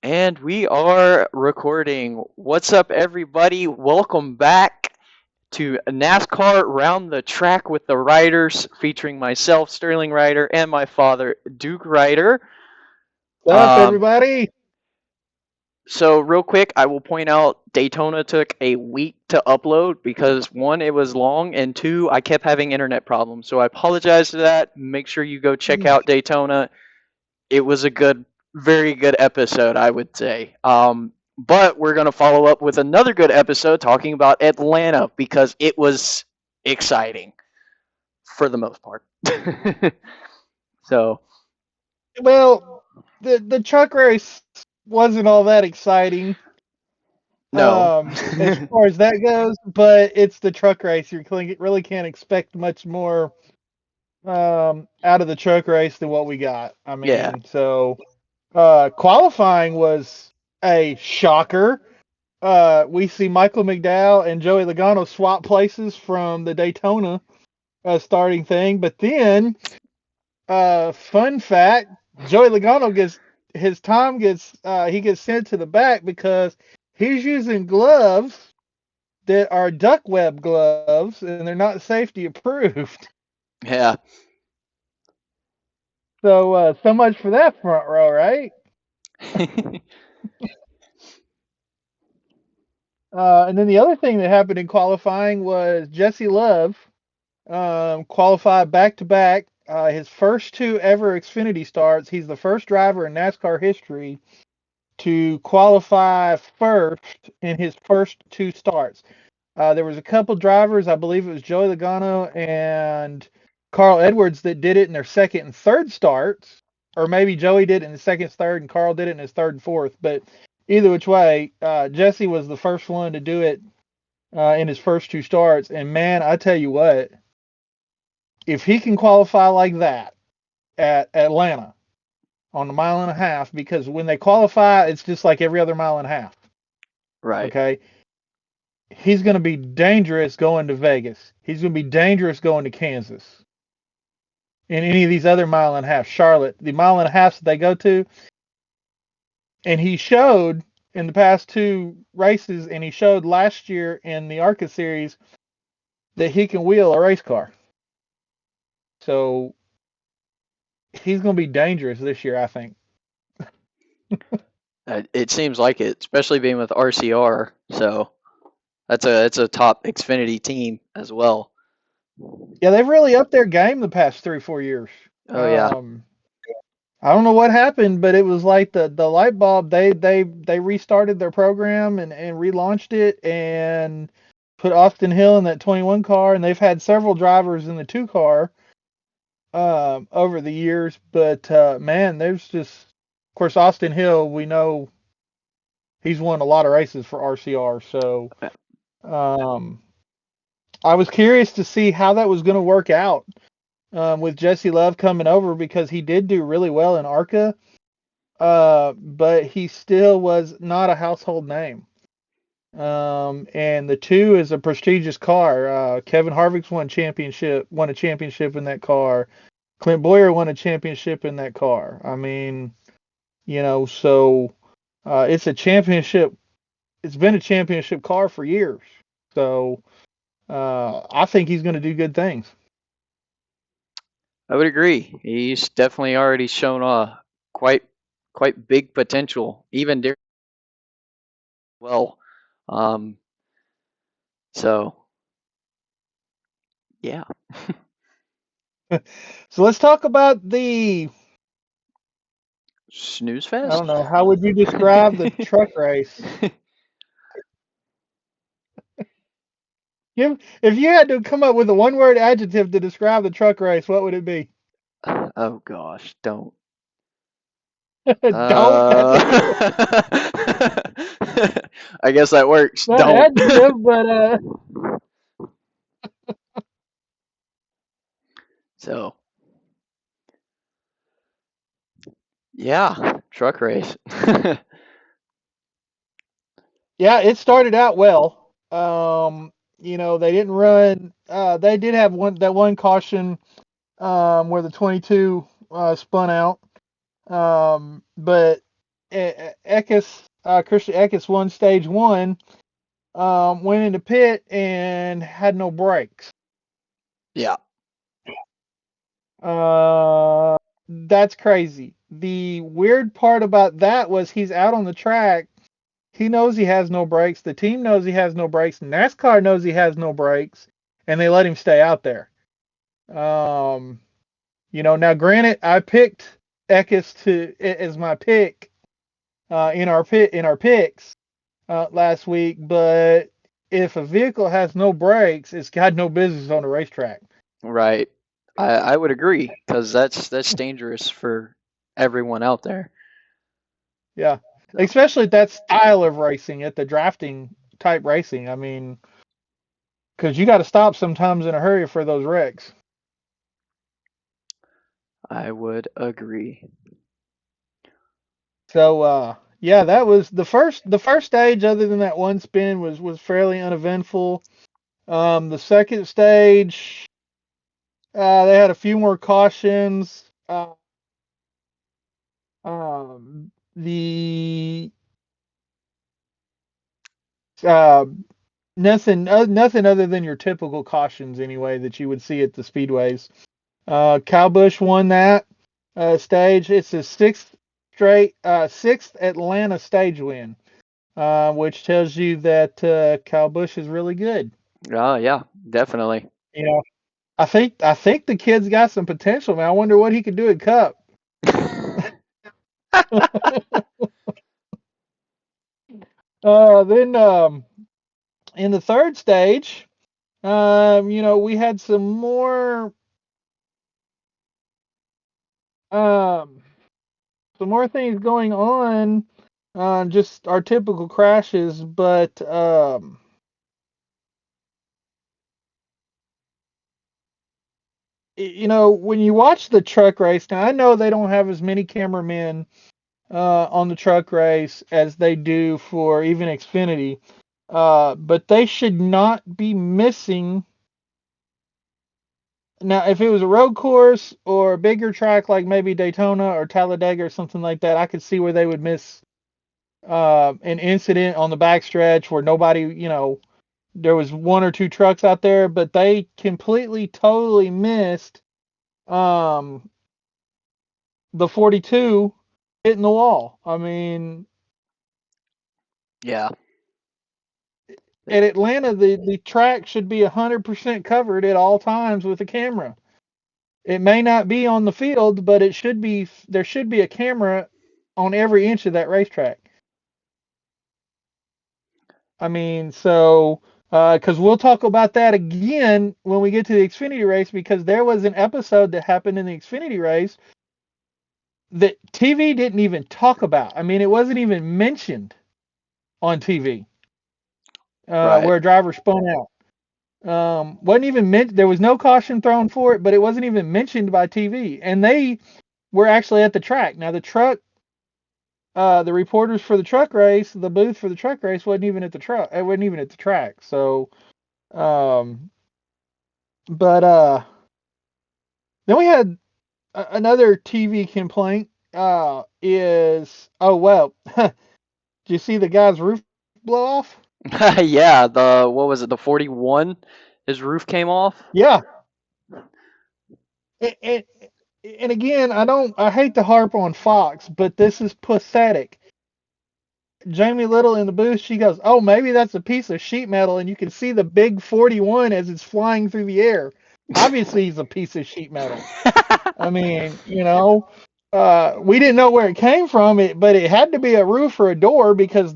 And we are recording. What's up, everybody? Welcome back to NASCAR Round the Track with the Riders, featuring myself, SterlingRider, and my father, Duke Ryder. What's up, Um, everybody? so, real quick, I will point out Daytona took a week to upload because one, it was long, and two, I kept having internet problems. So, I apologize for that. Make sure you go check out Daytona. It was a good, very good episode, I would say. But we're going to follow up with another good episode talking about Atlanta because it was exciting for the most part. So, Well, the truck race wasn't all that exciting, no. as far as that goes, but it's the truck race. You really can't expect much more out of the truck race than what we got. I Yeah. mean, so qualifying was a shocker. We see Michael McDowell and Joey Logano swap places from the Daytona starting thing, but then fun fact: Joey Logano gets sent to the back because he's using gloves that are duck web gloves and they're not safety approved. Yeah. So much for that front row, right? And then the other thing that happened in qualifying was Jesse Love qualified back to back. His first two ever Xfinity starts. He's the first driver in NASCAR history to qualify first in his first two starts. There was a couple drivers, I believe it was Joey Logano and Carl Edwards, that did it in their second and third starts, or maybe Joey did it in his second, third, and Carl did it in his third and fourth. But either which way, Jesse was the first one to do it in his first two starts. And man, I tell you what, if he can qualify like that at Atlanta on the mile and a half, because when they qualify, it's just like every other mile and a half. Right. Okay, he's going to be dangerous going to Vegas. He's going to be dangerous going to Kansas. And any of these other mile and a half, Charlotte, the mile and a half that they go to, and he showed in the past two races, and he showed last year in the ARCA series that he can wheel a race car. So he's going to be dangerous this year, I think. It seems like it, especially being with RCR. So, that's a top Xfinity team as well. Yeah, they've really upped their game the past 3 or 4 years. Oh, yeah. Um, I don't know what happened, but it was like the light bulb. They restarted their program and relaunched it and put Austin Hill in that 21 car, and they've had several drivers in the 2 car over the years. But man, there's just, of course, Austin Hill. We know he's won a lot of races for RCR, so um, I was curious to see how that was going to work out with Jesse Love coming over because he did do really well in ARCA. But he still was not a household name. And the two is a prestigious car. Kevin Harvick's won a championship in that car. Clint Boyer won a championship in that car. I mean, so it's a championship. It's been a championship car for years. So I think he's going to do good things. I would agree. He's definitely already shown quite quite big potential, even during well. Um, so yeah, So let's talk about the. snooze I don't fest. know. How would you describe the truck race? If you had to come up with a one-word adjective to describe the truck race, what would it be? Oh gosh, don't. Don't. That's Uh, a good one. I guess that works. Not Don't. adjective, but So yeah, truck race. yeah, it started out well. They didn't run. They did have one caution where the 22 spun out. But Christian Eckes won stage one, went into pit and had no brakes. Yeah. That's crazy. The weird part about that was he's out on the track. He knows he has no brakes. The team knows he has no brakes. NASCAR knows he has no brakes, and they let him stay out there. Now granted, I picked Eckes as my pick in our picks last week, but if a vehicle has no brakes, it's got no business on the racetrack. Right. I would agree because that's dangerous for everyone out there. Yeah, So, especially at that style of racing, at the drafting type racing. I mean, because you got to stop sometimes in a hurry for those wrecks. I would agree. So yeah, that was the first stage. Other than that one spin, was fairly uneventful. The second stage, they had a few more cautions. The uh, nothing other than your typical cautions anyway that you would see at the speedways. Kyle Busch won that stage. It's his sixth Atlanta stage win, which tells you that Kyle Busch is really good. Yeah, definitely. You know, I think the kid's got some potential, man. I wonder what he could do at Cup. Then in the third stage, we had um, some more things going on, just our typical crashes, but when you watch the truck race, now I know they don't have as many cameramen on the truck race as they do for even Xfinity, but they should not be missing. Now, if it was a road course or a bigger track like maybe Daytona or Talladega or something like that, I could see where they would miss an incident on the backstretch where nobody, there was one or two trucks out there, but they completely, totally missed um, the 42 hitting the wall. I mean, Yeah. at Atlanta, the track should be 100% covered at all times with a camera. It may not be on the field, but it should be. There should be a camera on every inch of that racetrack. I mean, so because we'll talk about that again when we get to the Xfinity race, because there was an episode that happened in the Xfinity race that TV didn't even talk about. I mean, it wasn't even mentioned on TV Right. where a driver spun out. Wasn't even meant. There was no caution thrown for it, but it wasn't even mentioned by TV. And they were actually at the track. Now the reporters for the truck race, the booth for the truck race wasn't even at the truck. It wasn't even at the track. So, um, but then we had another TV complaint. Is oh well, did you see the guy's roof blow off? Yeah, what was it, the 41? His roof came off? Yeah, and, and again, I hate to harp on Fox, but this is pathetic. Jamie Little in the booth, she goes, "Oh, maybe that's a piece of sheet metal," and you can see the big 41 as it's flying through the air. Obviously, he's a piece of sheet metal. I mean, we didn't know where it came from, but it had to be a roof or a door because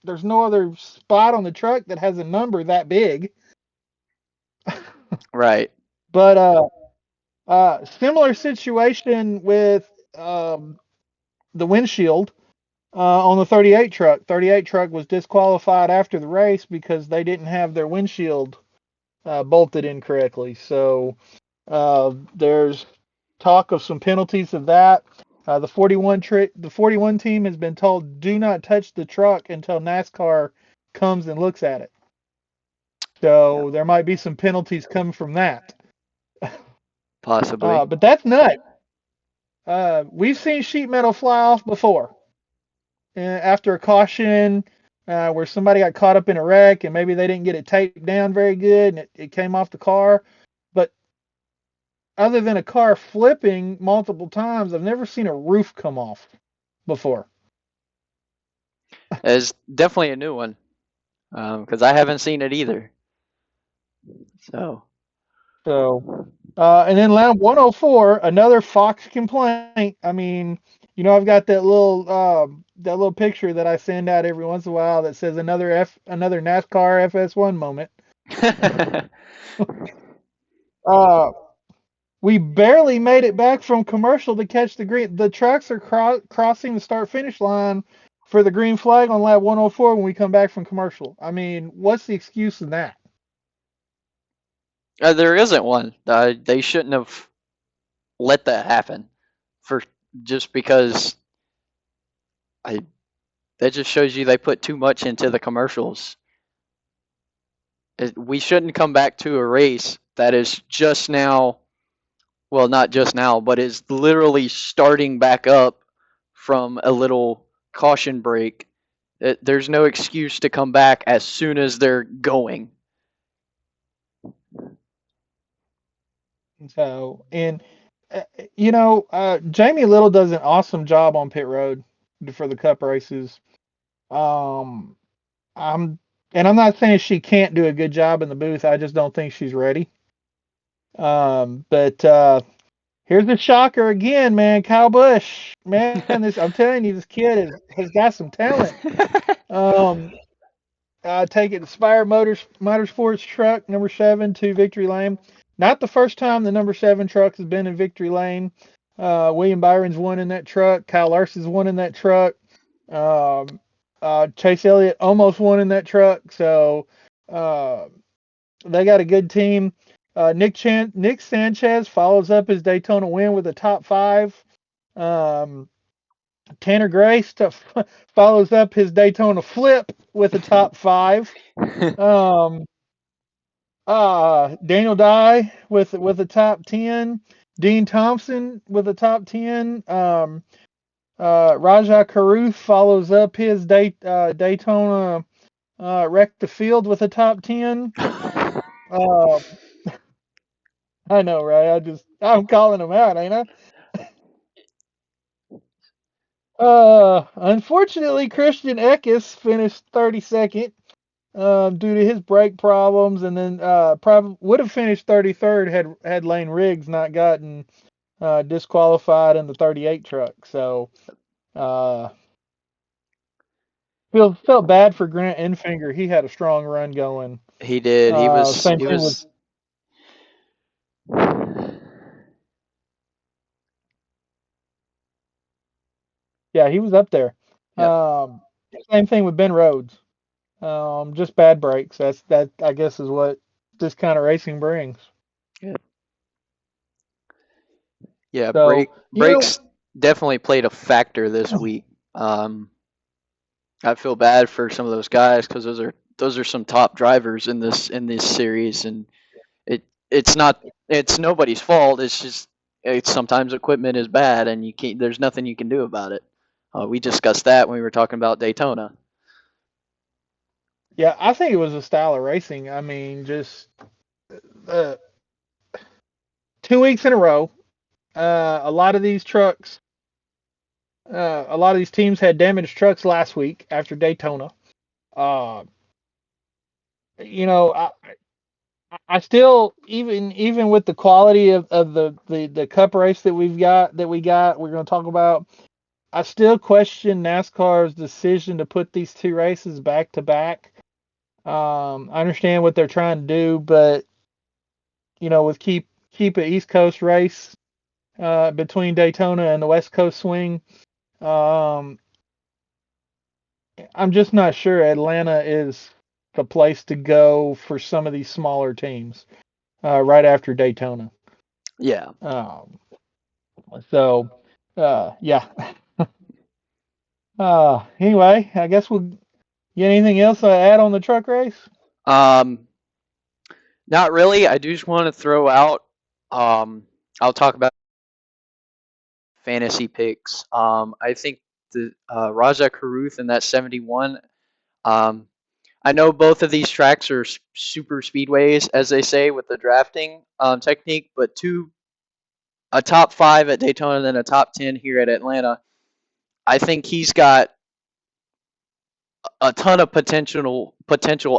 there's no other spot on the truck that has a number that big. Right. But similar situation with the windshield on the 38 truck. 38 truck was disqualified after the race because they didn't have their windshield bolted in correctly. So there's talk of some penalties of that. The 41 team has been told do not touch the truck until NASCAR comes and looks at it. Yeah. So there might be some penalties coming from that. Possibly. But that's nuts. We've seen sheet metal fly off before after a caution where somebody got caught up in a wreck and maybe they didn't get it taped down very good and it came off the car. But other than a car flipping multiple times, I've never seen a roof come off before. It's definitely a new one because I haven't seen it either. So So, and then lap 104, another Fox complaint. I mean, I've got that little picture that I send out every once in a while that says another NASCAR FS1 moment. Uh, we barely made it back from commercial to catch the green. The trucks are crossing the start finish line for the green flag on lap 104 when we come back from commercial. I mean, what's the excuse in that? there isn't one. They shouldn't have let that happen for just because I that just shows you they put too much into the commercials. We shouldn't come back to a race that is just now, well, not just now, but is literally starting back up from a little caution break. There's no excuse to come back as soon as they're going. So, and Jamie Little does an awesome job on pit road for the Cup races. Um, I'm I'm not saying she can't do a good job in the booth. I just don't think she's ready. But here's the shocker again, man. Kyle Busch, man. This I'm telling you, this kid has got some talent. Um, take it Spire Motorsports truck number 7 to victory lane. Not the first time the number 7 truck has been in victory lane. William Byron's won in that truck. Kyle Larson's won in that truck. Um, Chase Elliott almost won in that truck. So uh, they got a good team. Nick Sanchez follows up his Daytona win with a top 5. Um, Tanner Grace follows up his Daytona flip with a top 5. Um, Daniel Dye with a top 10. Dean Thompson with a top 10. Rajah Caruth follows up his Daytona wreck the field with a top 10. Uh, I know, right? I'm calling them out, ain't I? Unfortunately, Christian Eckes finished 32nd due to his brake problems, and then probably would have finished 33rd had Lane Riggs not gotten disqualified in the 38 truck. So uh, felt bad for Grant Enfinger. He had a strong run going. He did. Same He thing with was yeah, he was up there. Yep. Same thing with Ben Rhodes. Just bad brakes. That I guess is what this kind of racing brings. Yep. Yeah, So brakes definitely played a factor this week. I feel bad for some of those guys because those are some top drivers in this series, and it's nobody's fault. It's just sometimes equipment is bad, and you can't. There's nothing you can do about it. We discussed that when we were talking about Daytona. yeah, I think it was a style of racing. I mean, just uh, 2 weeks in a row. A lot of these trucks, a lot of these teams had damaged trucks last week after Daytona. Uh, I still even with the quality of the cup race that we're going to talk about. I still question NASCAR's decision to put these 2 races back to back. I understand what they're trying to do, but with keep an East Coast race between Daytona and the West Coast swing. Um, I'm just not sure Atlanta is the place to go for some of these smaller teams right after Daytona. Yeah. Um, so, yeah. Anyway, I guess we'll get anything else to add on the truck race? Um, Not really. I do just want to throw out. I'll talk about fantasy picks. I think the Raja Karuth in that 71. Um, I know both of these tracks are super speedways, as they say with the drafting technique, but a top five at Daytona and then a top 10 here at Atlanta. I think he's got a ton of potential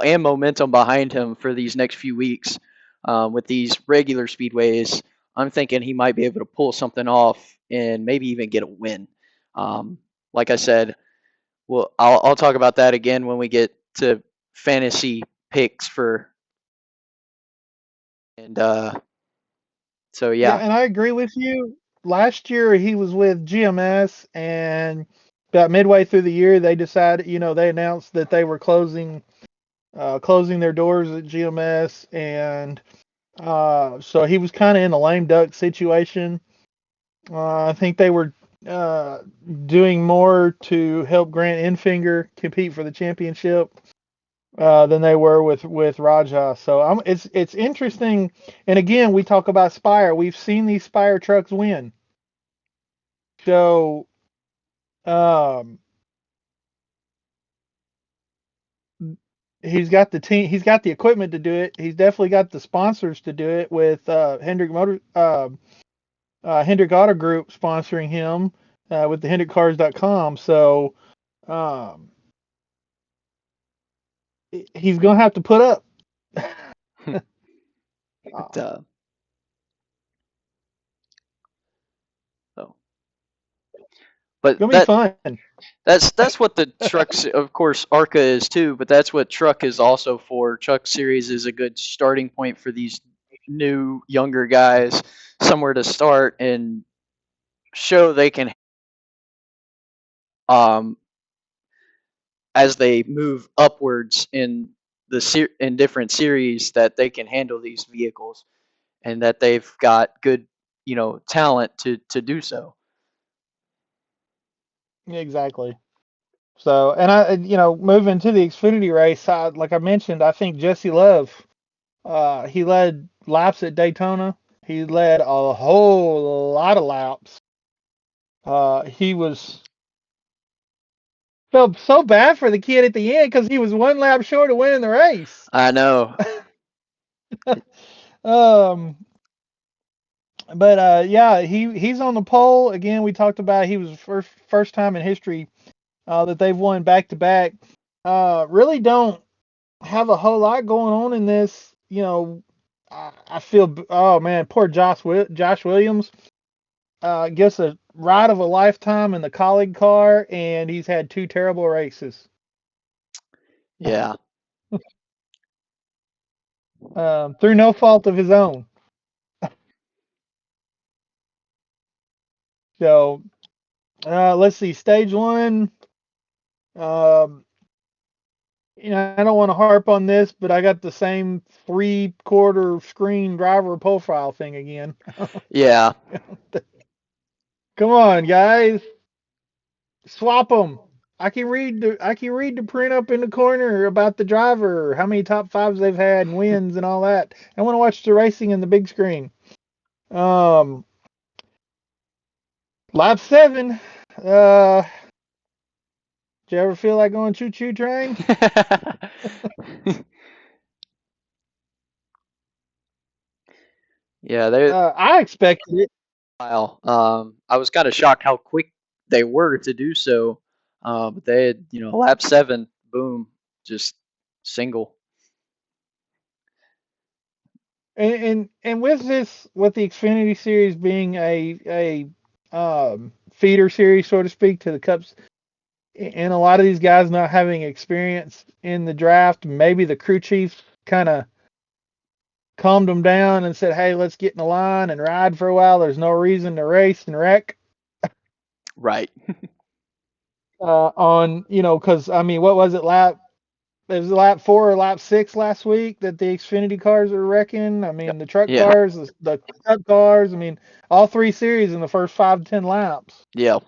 and momentum behind him for these next few weeks with these regular speedways. I'm thinking he might be able to pull something off and maybe even get a win. Like I said, well, I'll talk about that again when we get to fantasy picks for and so Yeah, yeah, and I agree with you. Last year he was with GMS, and about midway through the year they decided, they announced that they were closing their doors at GMS, and so he was kind of in a lame duck situation. I think they were uh, doing more to help Grant Enfinger compete for the championship than they were with Raja. So it's interesting. And again, we talk about Spire. We've seen these Spire trucks win. So um, he's got the team. He's got the equipment to do it. He's definitely got the sponsors to do it with Hendrick Auto Group sponsoring him with the HendrickCars.com. So um, he's gonna have to put up. but, so, but Gonna be fun. that's what the trucks, of course, ARCA is too. But that's what Truck is also for. Truck Series is a good starting point for these new younger guys, somewhere to start and show they can um as they move upwards in in different series that they can handle these vehicles and that they've got good talent to do so. Exactly. So, and moving to the Xfinity race, like I mentioned, I think Jesse Love, he led laps at Daytona. He led a whole lot of laps. He was felt so bad for the kid at the end because he was one lap short of winning the race. I know. Um, but yeah, he's on the pole again. We talked about he was the first time in history that they've won back to back. Really don't have a whole lot going on in this. I feel, oh man, poor Josh Williams gets a ride of a lifetime in the colleague car, and he's had two terrible races Yeah. through no fault of his own. So let's see, stage one. Um, I don't want to harp on this, but I got the same 3/4 screen driver profile thing again. Yeah. Come on, guys, swap them. I can read the print up in the corner about the driver, how many top fives they've had and wins and all that. I want to watch the racing in the big screen. Um, lap 7. Did you ever feel like going choo choo train? Yeah, they I expected it. while. I was kind of shocked how quick they were to do so. But they had, lap 7, boom, just single. And with the Xfinity series being a feeder series, so to speak, to the Cups, and a lot of these guys not having experience in the draft, maybe the crew chief kind of calmed them down and said, "Hey, let's get in the line and ride for a while. There's no reason to race and wreck." Right. Because I mean, what was it, lap? It was lap 4 or lap 6 last week that the Xfinity cars are wrecking. I mean, the truck Yeah. cars, the cup cars. I mean, all three series in the first 5 to 10 laps. Yeah.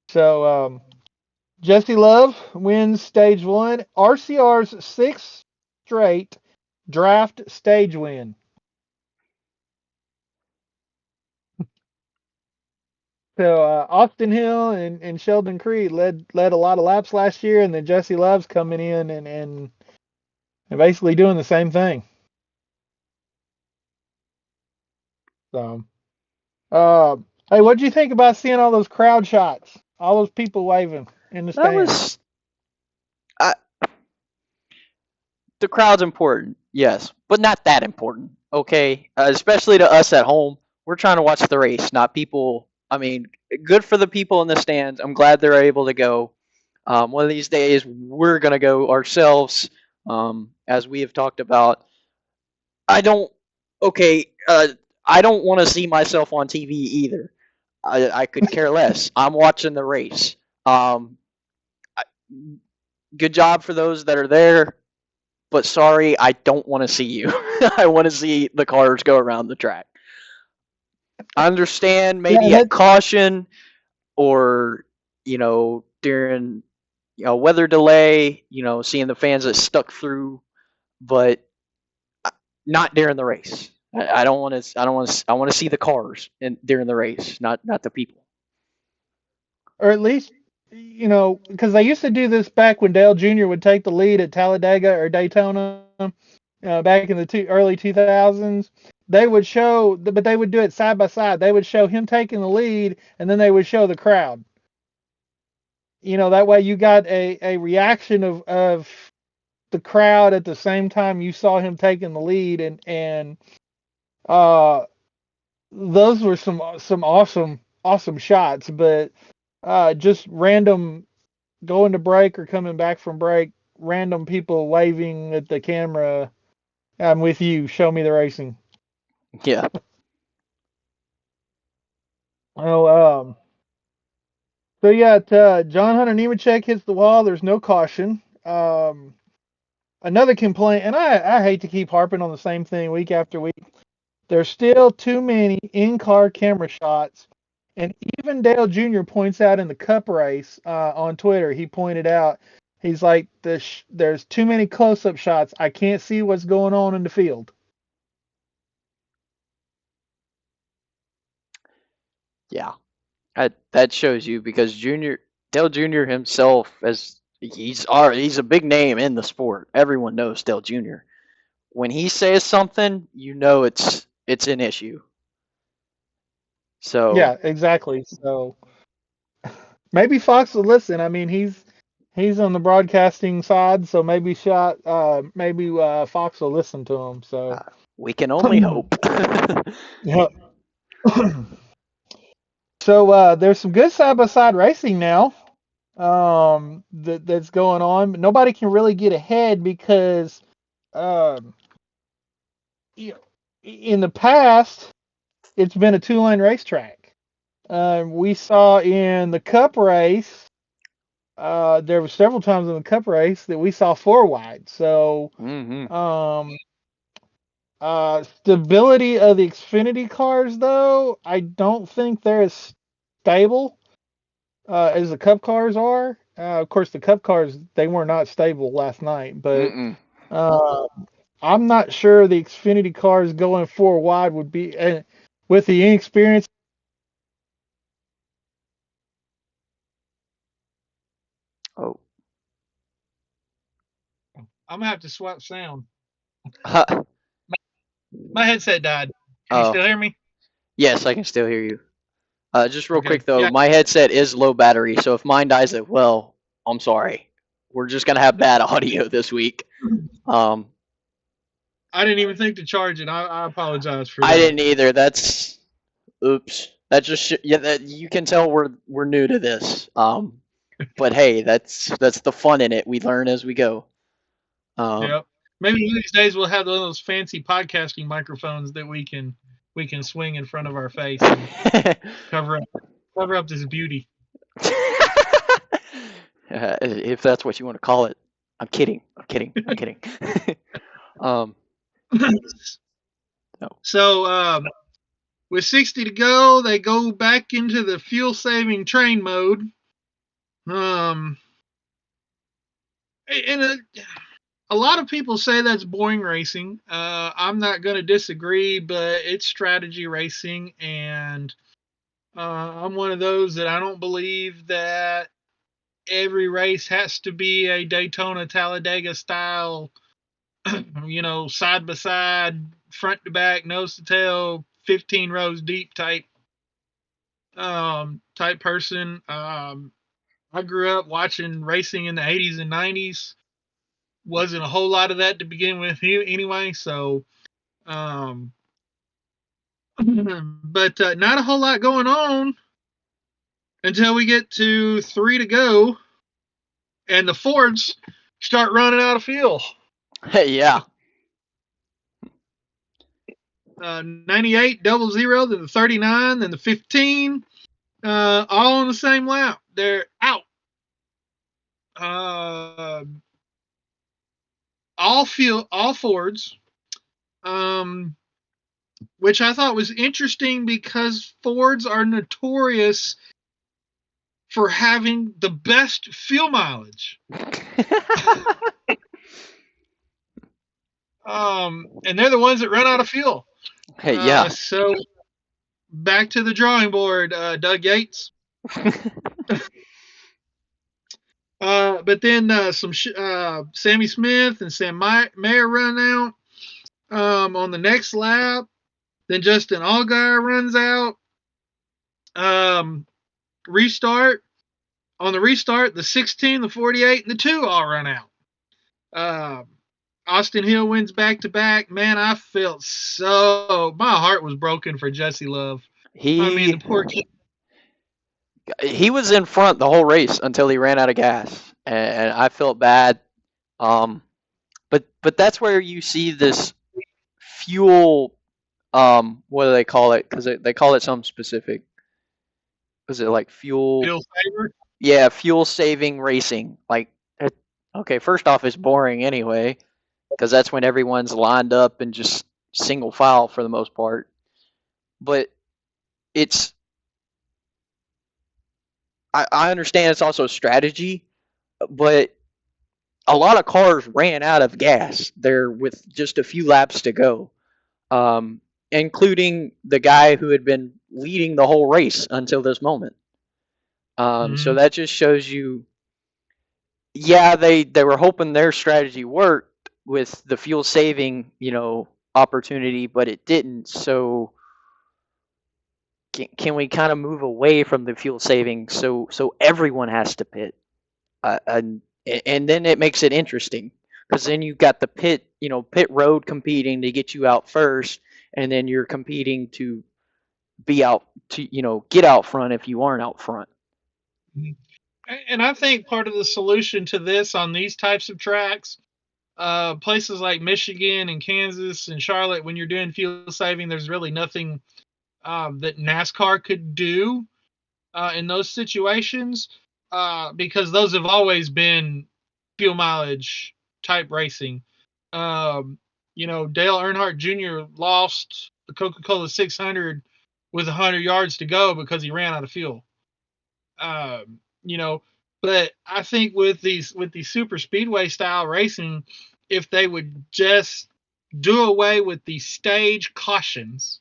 So Jesse Love wins stage one. RCR's sixth straight draft stage win. So Austin Hill and Sheldon Creed led a lot of laps last year, and then Jesse Love's coming in and basically doing the same thing. So, uh, hey, what do you think about seeing all those crowd shots, all those people waving in the That stands? was I, the crowd's important, yes, but not that important. Okay, especially to us at home. We're trying to watch the race, not people. I mean, good for the people in the stands. I'm glad they're able to go. One of these days, we're gonna go ourselves, as we have talked about. I don't. Okay, I don't want to see myself on TV either. I could care less. I'm watching the race. Um, good job for those that are there, but sorry, I don't want to see you. I want to see the cars go around the track. I understand Yeah, maybe at caution or during weather delay, seeing the fans that stuck through, but not during the race. I don't want to. I don't want to. I want to see the cars during the race, not the people. or at least because they used to do this back when Dale Jr. would take the lead at Talladega or Daytona, back in the early 2000s. They would show, but they would do it side by side. They would show him taking the lead, and then they would show the crowd. That way you got a reaction of the crowd at the same time you saw him taking the lead, and uh, those were some awesome shots. But just random going to break or coming back from break, random people waving at the camera. I'm with you. Show me the racing. Yeah. Oh, so yeah, John Hunter Nemechek hits the wall. There's no caution. Another complaint, and I hate to keep harping on the same thing week after week. There's still too many in-car camera shots, and even Dale Jr. points out in the Cup race on Twitter. He pointed out, he's like, there's too many close-up shots. I can't see what's going on in the field. Yeah. That shows you because Dale Jr. himself, as he's a big name in the sport. Everyone knows Dale Jr. When he says something, it's an issue. So Yeah, exactly. So maybe Fox will listen. I mean, he's on the broadcasting side, so maybe Fox will listen to him. So we can only hope. yeah. So there's some good side by side racing now. That's going on, but nobody can really get ahead because um, in the past it's been a two-lane racetrack. We saw in the Cup race, there were several times in the Cup race that we saw four wide. So Mm-hmm. stability of the Xfinity cars, though, I don't think they're as stable as the Cup cars are. Of course, the Cup cars, they were not stable last night, but Mm-mm. uh, I'm not sure the Xfinity cars going four wide would be, with the inexperience. Oh. I'm gonna have to swap sound. Ha. My headset died. Can you Oh. still hear me? Yes, I can still hear you. Just real Okay. quick though, Yeah. my headset is low battery, so if mine dies, well, I'm sorry. We're just gonna have bad audio this week. Um, I didn't even think to charge it. I apologize for I that. didn't either. That's oops. That just yeah. That you can tell we're new to this. But hey, that's the fun in it. We learn as we go. Yep. Maybe one of these days we'll have those fancy podcasting microphones that we can swing in front of our face and cover up this beauty. If that's what you want to call it. I'm kidding. I'm kidding. I'm kidding. um, no. So with 60 to go, they go back into the fuel saving train mode. And a lot of people say that's boring racing. I'm not going to disagree, but it's strategy racing, and I'm one of those that I don't believe that every race has to be a Daytona Talladega style, side by side, front to back, nose to tail, 15 rows deep type person. I grew up watching racing in the 80s and 90s. Wasn't a whole lot of that to begin with anyway, so um, but not a whole lot going on until we get to 3 to go and the Fords start running out of fuel. Yeah. 98, 00, then the 39, then the 15, all on the same lap. They're out. Uh, all Fords, which I thought was interesting because Fords are notorious for having the best fuel mileage. And they're the ones that run out of fuel. Yeah. So back to the drawing board, Doug Yates. But then some Sammy Smith and Sam Mayer run out on the next lap. Then Justin Allgaier runs out. Restart. On the restart, the 16, the 48, and the 2 all run out. Austin Hill wins back-to-back. Man, I felt my heart was broken for Jesse Love. The poor kid. He was in front the whole race until he ran out of gas, and I felt bad. But that's where you see this fuel. What do they call it? Because they call it something specific. Was it like fuel? Fuel saver? Yeah, fuel saving racing. Okay, first off, it's boring anyway, because that's when everyone's lined up and just single file for the most part. But I understand it's also strategy, but a lot of cars ran out of gas there with just a few laps to go, including the guy who had been leading the whole race until this moment. So that just shows you, yeah, they were hoping their strategy worked with the fuel saving, opportunity, but it didn't. So can we kind of move away from the fuel saving so everyone has to pit, and then it makes it interesting because then you've got the pit road competing to get you out first, and then you're competing to be out to get out front if you aren't out front. And I think part of the solution to this on these types of tracks, places like Michigan and Kansas and Charlotte, when you're doing fuel saving, there's really nothing that NASCAR could do in those situations because those have always been fuel mileage type racing. Dale Earnhardt Jr. lost the Coca-Cola 600 with 100 yards to go because he ran out of fuel. But I think with these super speedway style racing, if they would just do away with the stage cautions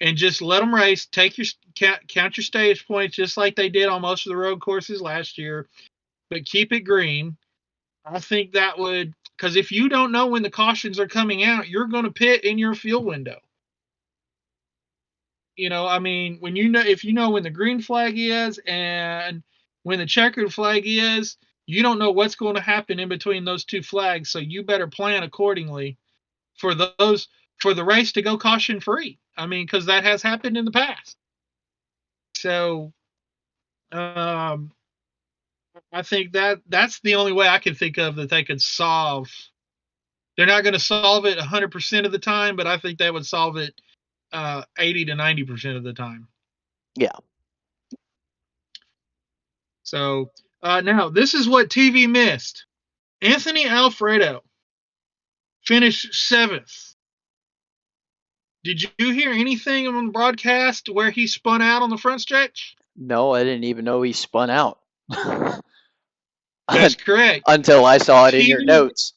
and just let them race, count your stage points just like they did on most of the road courses last year, but keep it green. I think that would, because if you don't know when the cautions are coming out, you're going to pit in your fuel window. If you know when the green flag is and when the checkered flag is, you don't know what's going to happen in between those two flags. So you better plan accordingly for the race to go caution free. Because that has happened in the past. So, I think that's the only way I can think of that they could solve. They're not going to solve it 100% of the time, but I think they would solve it 80 to 90% of the time. Yeah. So now this is what TV missed. Anthony Alfredo finished 7th. Did you hear anything on the broadcast where he spun out on the front stretch? No, I didn't even know he spun out. That's correct. Until I saw it in your notes.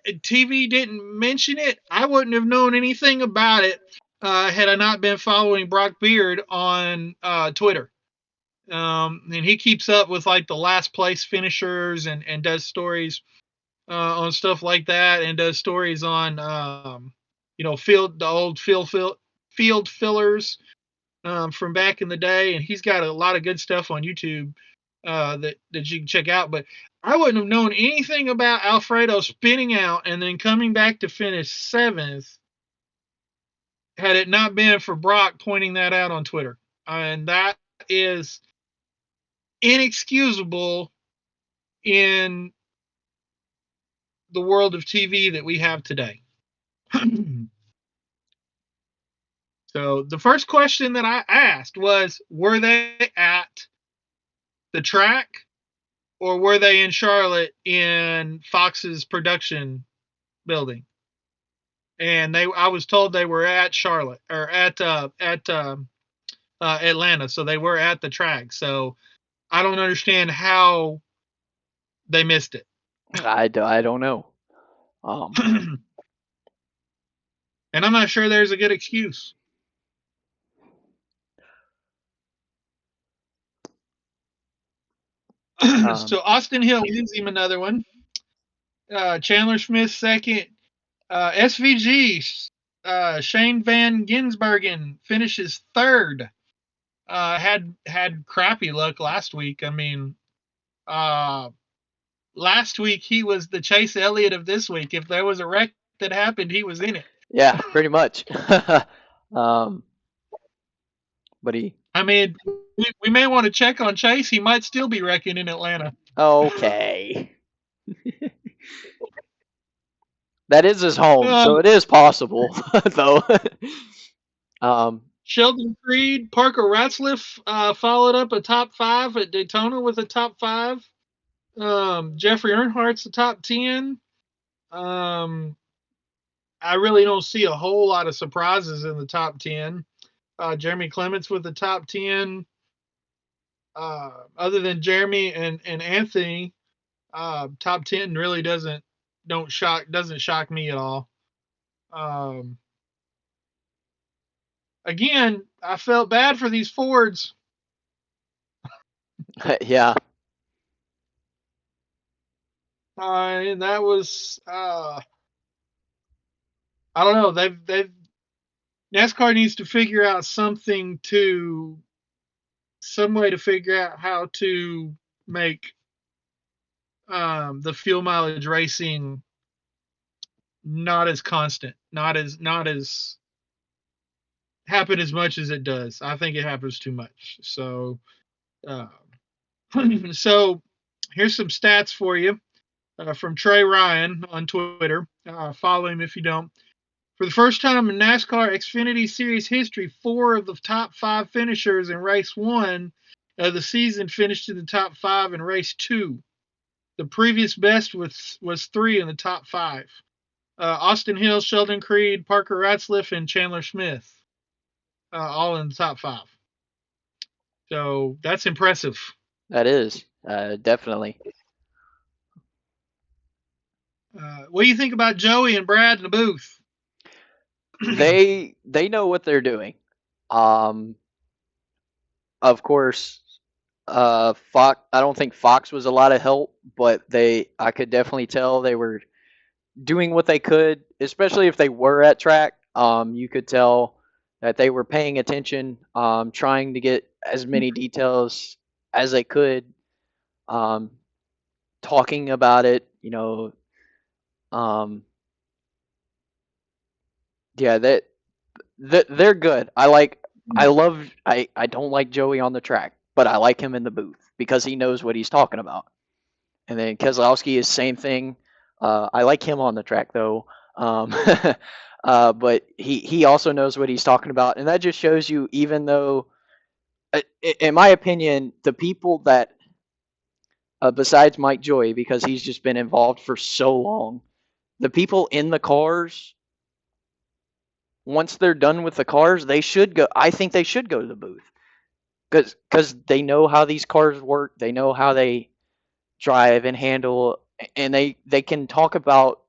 TV didn't mention it. I wouldn't have known anything about it had I not been following Brock Beard on Twitter. And he keeps up with like the last place finishers and does stories on stuff like that, and does stories on the old field fillers from back in the day, and he's got a lot of good stuff on YouTube that you can check out. But I wouldn't have known anything about Alfredo spinning out and then coming back to finish 7th had it not been for Brock pointing that out on Twitter. And that is inexcusable in the world of TV that we have today. So the first question that I asked was, were they at the track or were they in Charlotte in Fox's production building? And I was told they were at Charlotte or at Atlanta, so they were at the track. So I don't understand how they missed it. I don't know. And I'm not sure there's a good excuse. So Austin Hill wins him another one. Chandler Smith second. SVG Shane Van Gisbergen finishes third. Had crappy luck last week. I mean, last week he was the Chase Elliott of this week. If there was a wreck that happened, he was in it. Yeah, pretty much. But I mean, we may want to check on Chase. He might still be wrecking in Atlanta. Okay. That is his home, so it is possible, though. Sheldon Creed, Parker Ratzliff followed up a top 5 at Daytona with a top 5. Jeffrey Earnhardt's the top 10. I really don't see a whole lot of surprises in the top 10. Jeremy Clements with the top 10. Other than Jeremy and Anthony, top 10 really doesn't shock me at all. Again, I felt bad for these Fords. Yeah. And that was I don't know. They've NASCAR needs to figure out some way to figure out how to make the fuel mileage racing not as constant, not as happen as much as it does. I think it happens too much. So, so here's some stats for you from Trey Ryan on Twitter. Follow him if you don't. For the first time in NASCAR Xfinity Series history, 4 of the top 5 finishers in race 1 of the season finished in the top 5 in race 2. The previous best was 3 in the top 5. Austin Hill, Sheldon Creed, Parker Ratzliff, and Chandler Smith, all in the top 5. So that's impressive. That is, definitely. What do you think about Joey and Brad in the booth? They know what they're doing. Of course, Fox. I don't think Fox was a lot of help, but I could definitely tell they were doing what they could, especially if they were at track. You could tell that they were paying attention, trying to get as many details as they could, talking about it. Yeah, they're good. I don't like Joey on the track, but I like him in the booth because he knows what he's talking about. And then Keselowski is same thing. I like him on the track though, but he also knows what he's talking about, and that just shows you, even though, in my opinion, the people that, besides Mike Joy, because he's just been involved for so long, the people in the cars, once they're done with the cars, they should go. I think they should go to the booth because they know how these cars work. They know how they drive and handle, and they can talk about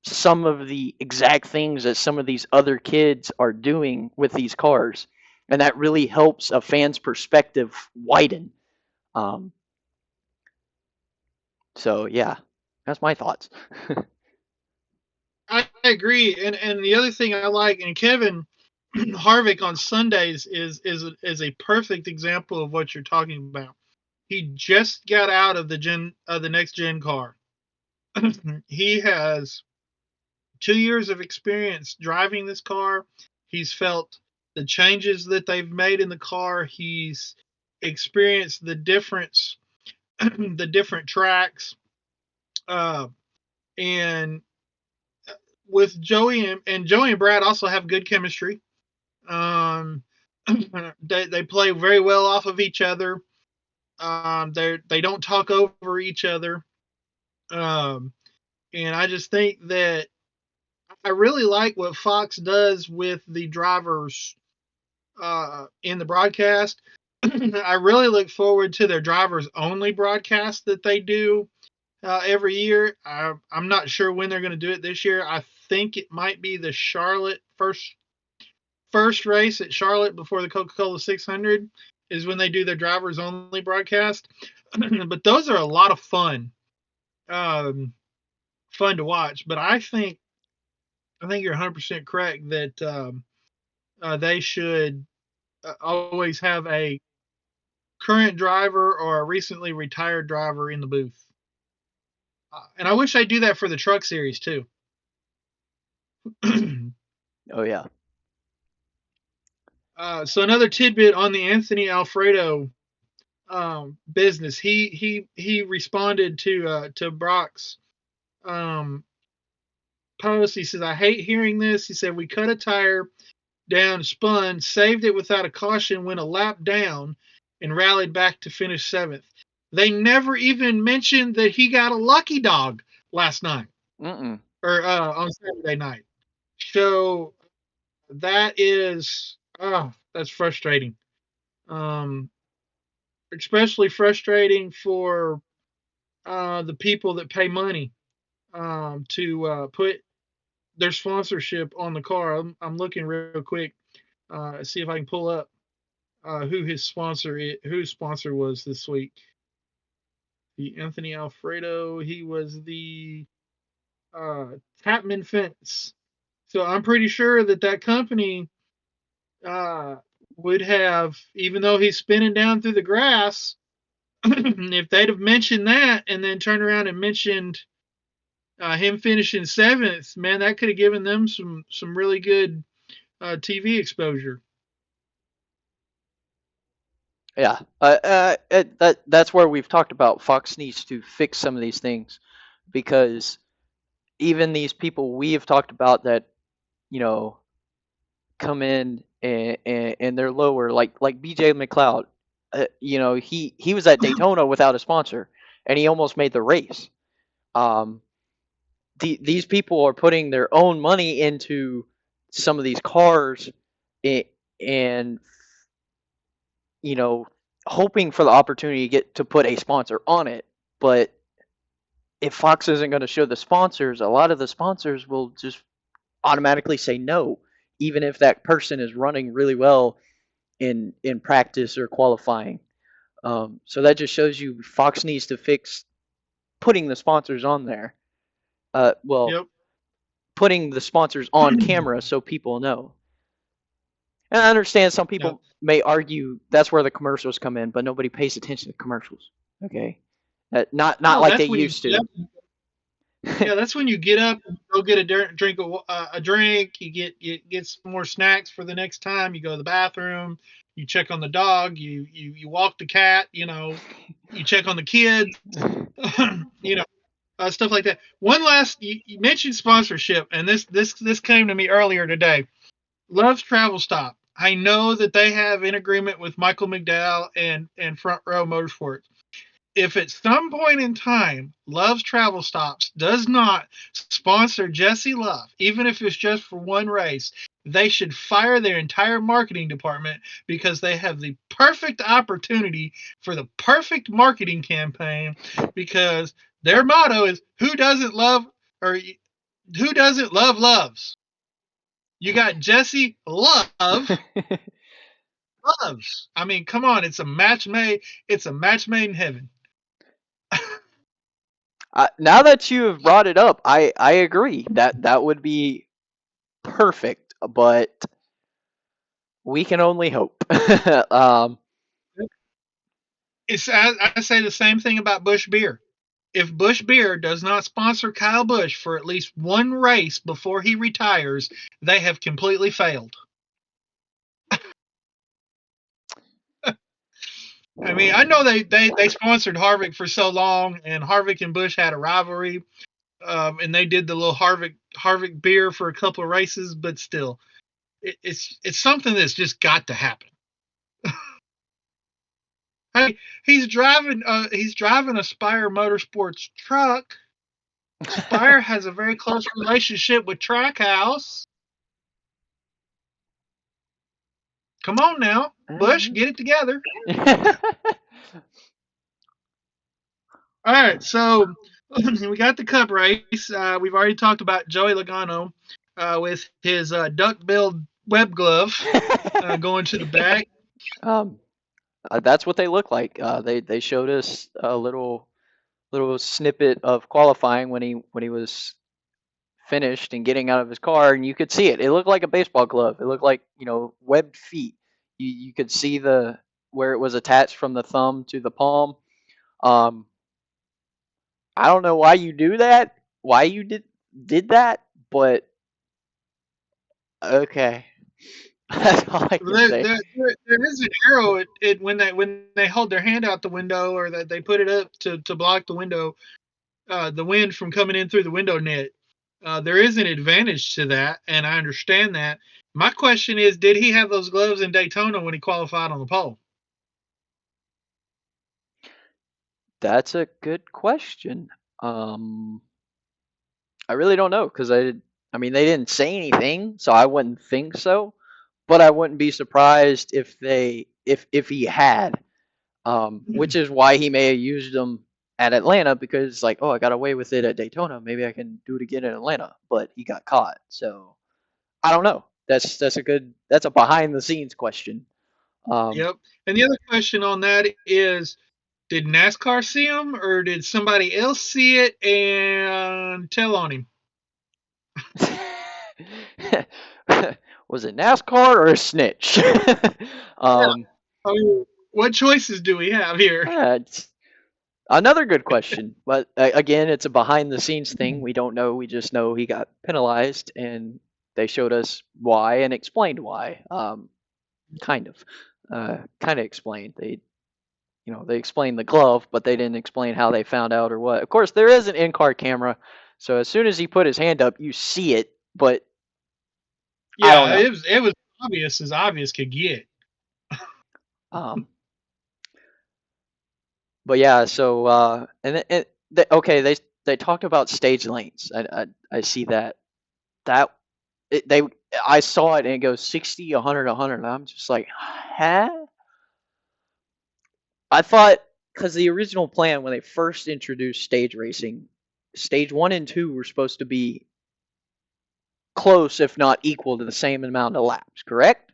some of the exact things that some of these other kids are doing with these cars, and that really helps a fan's perspective widen. Um, so yeah, that's my thoughts. I agree, and the other thing I like, and Kevin Harvick on Sundays is a perfect example of what you're talking about. He just got out of the next gen car. He has 2 years of experience driving this car. He's felt the changes that they've made in the car. He's experienced the difference, the different tracks, uh, and with Joey and Brad also have good chemistry. Um, they play very well off of each other. They don't talk over each other. Um, and I just think that I really like what Fox does with the drivers in the broadcast. I really look forward to their drivers only broadcast that they do every year. I'm not sure when they're going to do it this year. I think it might be the Charlotte first race at Charlotte before the Coca-Cola 600 is when they do their drivers only broadcast. But those are a lot of fun, fun to watch. But I think you're 100% correct that they should always have a current driver or a recently retired driver in the booth. And I wish I'd do that for the truck series too. Oh yeah. So another tidbit on the Anthony Alfredo business. He responded to Brock's post. He says, "I hate hearing this." He said, "We cut a tire down, spun, saved it without a caution, went a lap down, and rallied back to finish 7th. They never even mentioned that he got a lucky dog last night Mm-mm. or on Saturday night. So that's frustrating. Especially frustrating for the people that pay money to put their sponsorship on the car. I'm looking real quick, see if I can pull up whose sponsor was this week. The Anthony Alfredo. He was the Tapman Fence. So I'm pretty sure that company would have, even though he's spinning down through the grass, if they'd have mentioned that and then turned around and mentioned him finishing 7th, man, that could have given them some really good TV exposure. Yeah, that's where we've talked about Fox needs to fix some of these things, because even these people we have talked about that, you know, come in and they're lower, like BJ McLeod. He was at Daytona without a sponsor, and he almost made the race. Um, these people are putting their own money into some of these cars, and hoping for the opportunity to put a sponsor on it. But if Fox isn't going to show the sponsors, a lot of the sponsors will just automatically say no, even if that person is running really well in practice or qualifying. So that just shows you Fox needs to fix putting the sponsors on there. Yep. Putting the sponsors on camera so people know. And I understand some people Yep. may argue that's where the commercials come in, but nobody pays attention to commercials. Okay, not like they used to. Yeah, that's when you get up and go get a drink. You get some more snacks for the next time. You go to the bathroom. You check on the dog. You walk the cat. You check on the kids. Stuff like that. One last, you mentioned sponsorship, and this came to me earlier today. Love's Travel Stop. I know that they have an agreement with Michael McDowell and Front Row Motorsports. If at some point in time Love's Travel Stops does not sponsor Jesse Love, even if it's just for one race, they should fire their entire marketing department, because they have the perfect opportunity for the perfect marketing campaign, because their motto is, who doesn't love or who doesn't love loves? You got Jesse loves. I mean, come on, it's a match made. It's a match made in heaven. Now that you have brought it up, I agree that that would be perfect, but we can only hope. I say the same thing about Busch Beer. If Busch Beer does not sponsor Kyle Busch for at least one race before he retires, they have completely failed. I mean, I know they sponsored Harvick for so long, and Harvick and Busch had a rivalry, and they did the little Harvick beer for a couple of races, but still, it's something that's just got to happen. Hey, he's driving a Spire Motorsports truck. Spire has a very close relationship with Trackhouse. Come on now, Busch, get it together. All right, so we got the Cup race. We've already talked about Joey Logano with his duck-billed web glove going to the back. That's what they look like. They showed us a little snippet of qualifying when he was finished and getting out of his car, and you could see it. It looked like a baseball glove. It looked like, webbed feet. You could see where it was attached from the thumb to the palm. I don't know why you do that, why you did that, but okay. That's all I can say. There is an arrow when they hold their hand out the window, or that they put it up to block the window, the wind from coming in through the window net. There is an advantage to that, and I understand that. My question is, did he have those gloves in Daytona when he qualified on the pole? That's a good question. I really don't know, because I mean, they didn't say anything, so I wouldn't think so. But I wouldn't be surprised if he had, which is why he may have used them at Atlanta, because like, oh, I got away with it at Daytona, maybe I can do it again in Atlanta. But he got caught, so I don't know. That's a behind the scenes question. Yep. And the other question on that is, did NASCAR see him, or did somebody else see it and tell on him? Was it NASCAR or a snitch? I mean, what choices do we have here? It's another good question, but again, it's a behind the scenes thing. We don't know. We just know he got penalized, and they showed us why and explained why. Kind of explained. They explained the glove, but they didn't explain how they found out or what. Of course, there is an in-car camera, so as soon as he put his hand up, you see it, but I don't know. It was obvious as obvious could get. But yeah, so they talked about stage lanes. I see that I saw it and it goes 60, 100, 100. And I'm just like, huh? I thought, because the original plan when they first introduced stage racing, stage 1 and 2 were supposed to be close, if not equal, to the same amount of laps, correct?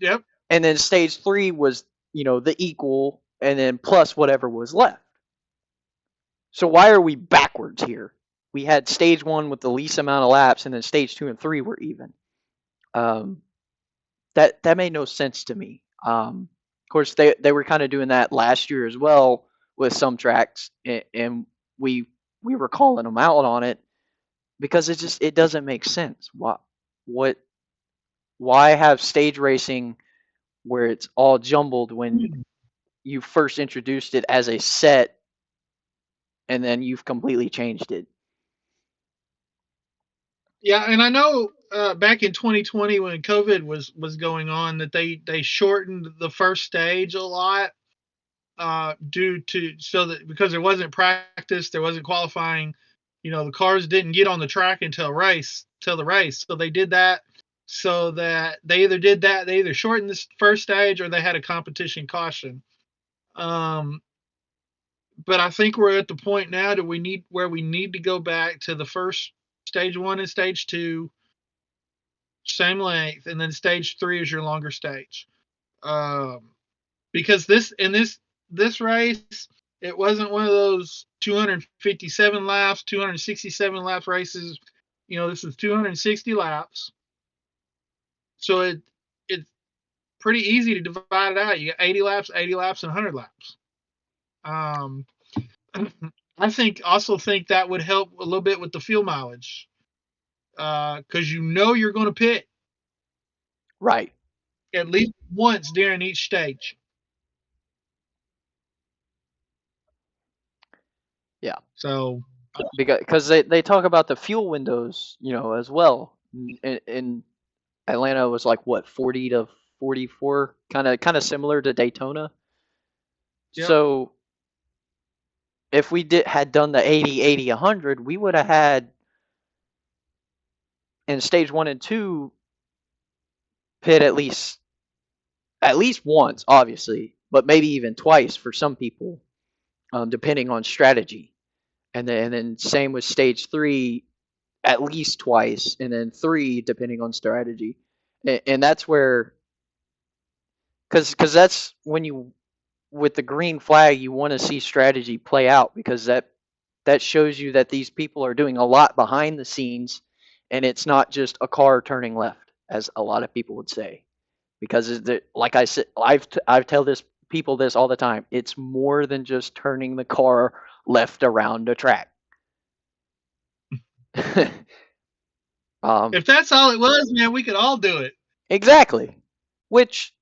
Yep. And then stage 3 was, the equal, and then plus whatever was left. So why are we backwards here? We had stage 1 with the least amount of laps, and then stage 2 and 3 were even. That made no sense to me. Of course, they were kind of doing that last year as well with some tracks, and we were calling them out on it, because it doesn't make sense. Why have stage racing where it's all jumbled when you first introduced it as a set, and then you've completely changed it? Yeah, and I know back in 2020 when COVID was going on, that they shortened the first stage a lot, because there wasn't practice, there wasn't qualifying. The cars didn't get on the track until the race. So they did that, so that they either shortened this first stage, or they had a competition caution. But I think we're at the point now that we need to go back to the first stage 1 and stage 2, same length, and then stage 3 is your longer stage. Because this race, it wasn't one of those 257 laps, 267 lap races. This is 260 laps, so it's pretty easy to divide it out. You got 80 laps, 80 laps, and 100 laps. I also think that would help a little bit with the fuel mileage, because you're going to pit Right. at least once during each stage. Yeah. So Because they talk about the fuel windows, as well. In Atlanta was like what 40 to 44, kind of similar to Daytona. yep. So if we had done the 80, 80, 100, we would have had in stage 1 and 2 pit at least once, obviously, but maybe even twice for some people, depending on strategy. And then same with stage 3, at least twice, and then 3 depending on strategy. And that's where, because that's when you, with the green flag, you want to see strategy play out, because that shows you that these people are doing a lot behind the scenes, and it's not just a car turning left, as a lot of people would say. Because like I said, I've tell people this all the time. It's more than just turning the car left around a track. If that's all it was, man, we could all do it. Exactly. Which,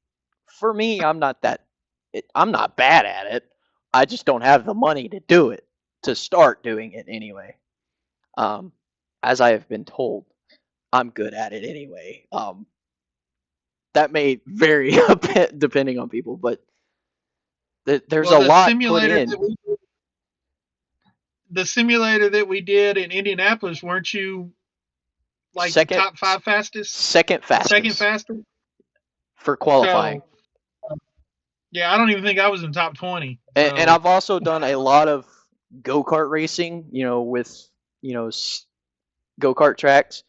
for me, I'm not bad at it. I just don't have the money to do it, to start doing it anyway. Um, as I have been told, I'm good at it anyway. That may vary a bit depending on people, but there's Well, a lot put in. The simulator that we did in Indianapolis, weren't you like the top 5 fastest? Second fastest. Second fastest for qualifying. So, yeah, I don't even think I was in top 20. So. And I've So, also done a lot of go-kart racing, with go-kart tracks.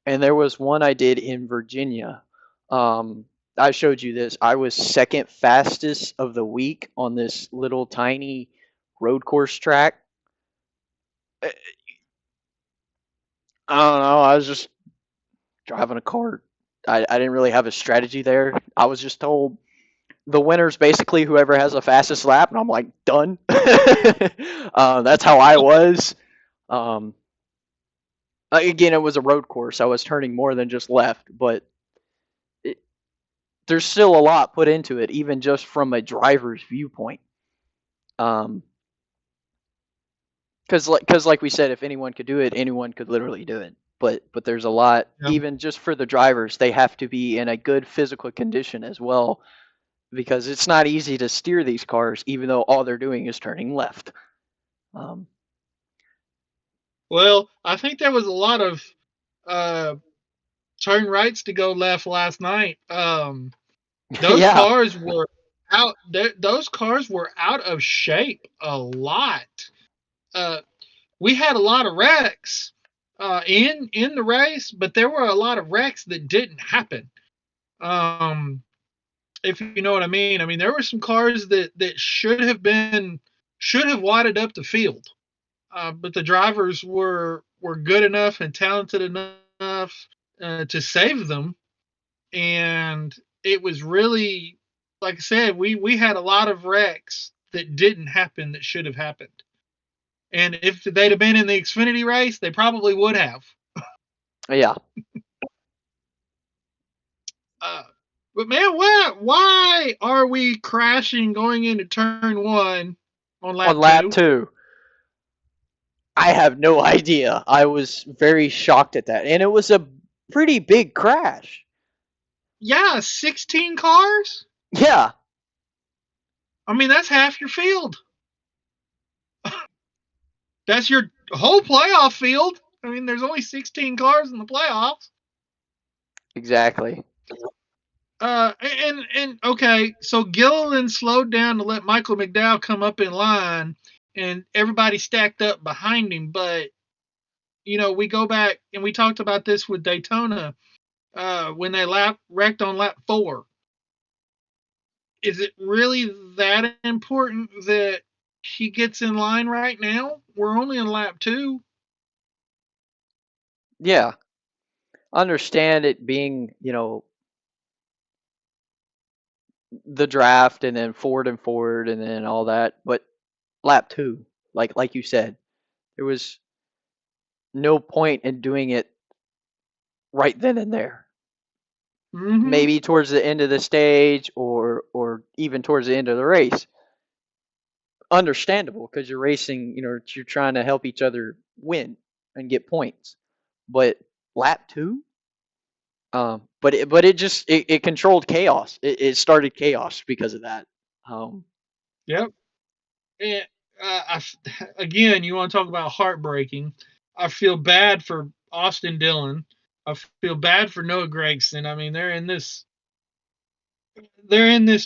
And there was one I did in Virginia. I showed you this. I was second fastest of the week on this little tiny road course track. I don't know. I was just driving a kart. I didn't really have a strategy there. I was just told the winner's basically whoever has the fastest lap, and I'm like, done. That's how I was. Again, it was a road course. I was turning more than just left, but there's still a lot put into it, even just from a driver's viewpoint. Because like we said, if anyone could do it, anyone could literally do it. But there's a lot, even just for the drivers, they have to be in a good physical condition as well, because it's not easy to steer these cars, even though all they're doing is turning left. Well, I think there was a lot of turn rights to go left last night. Those cars were out. Those cars were out of shape a lot. We had a lot of wrecks in the race, but there were a lot of wrecks that didn't happen. If you know what I mean. I mean, there were some cars that should have wadded up the field, but the drivers were good enough and talented enough to save them. And it was really, like I said, we had a lot of wrecks that didn't happen that should have happened. And if they'd have been in the Xfinity race, they probably would have. Yeah. But man, why are we crashing going into turn 1 on lap 2? I have no idea. I was very shocked at that. And it was a pretty big crash. Yeah, 16 cars? Yeah. I mean, that's half your field. That's your whole playoff field. I mean, there's only 16 cars in the playoffs. Exactly. And okay, so Gilliland slowed down to let Michael McDowell come up in line, and everybody stacked up behind him. But we go back and we talked about this with Daytona when they wrecked on lap 4. Is it really that important that he gets in line right now? We're only in lap 2. Yeah, understand it being, the draft and then forward and then all that, but lap 2, like you said, there was no point in doing it right then and there. Mm-hmm. Maybe towards the end of the stage or even towards the end of the race. Understandable because you're racing, you're trying to help each other win and get points. But lap 2, but it just it controlled chaos. It started chaos because of that. Yep. And again, you want to talk about heartbreaking. I feel bad for Austin Dillon. I feel bad for Noah Gragson. I mean, they're in this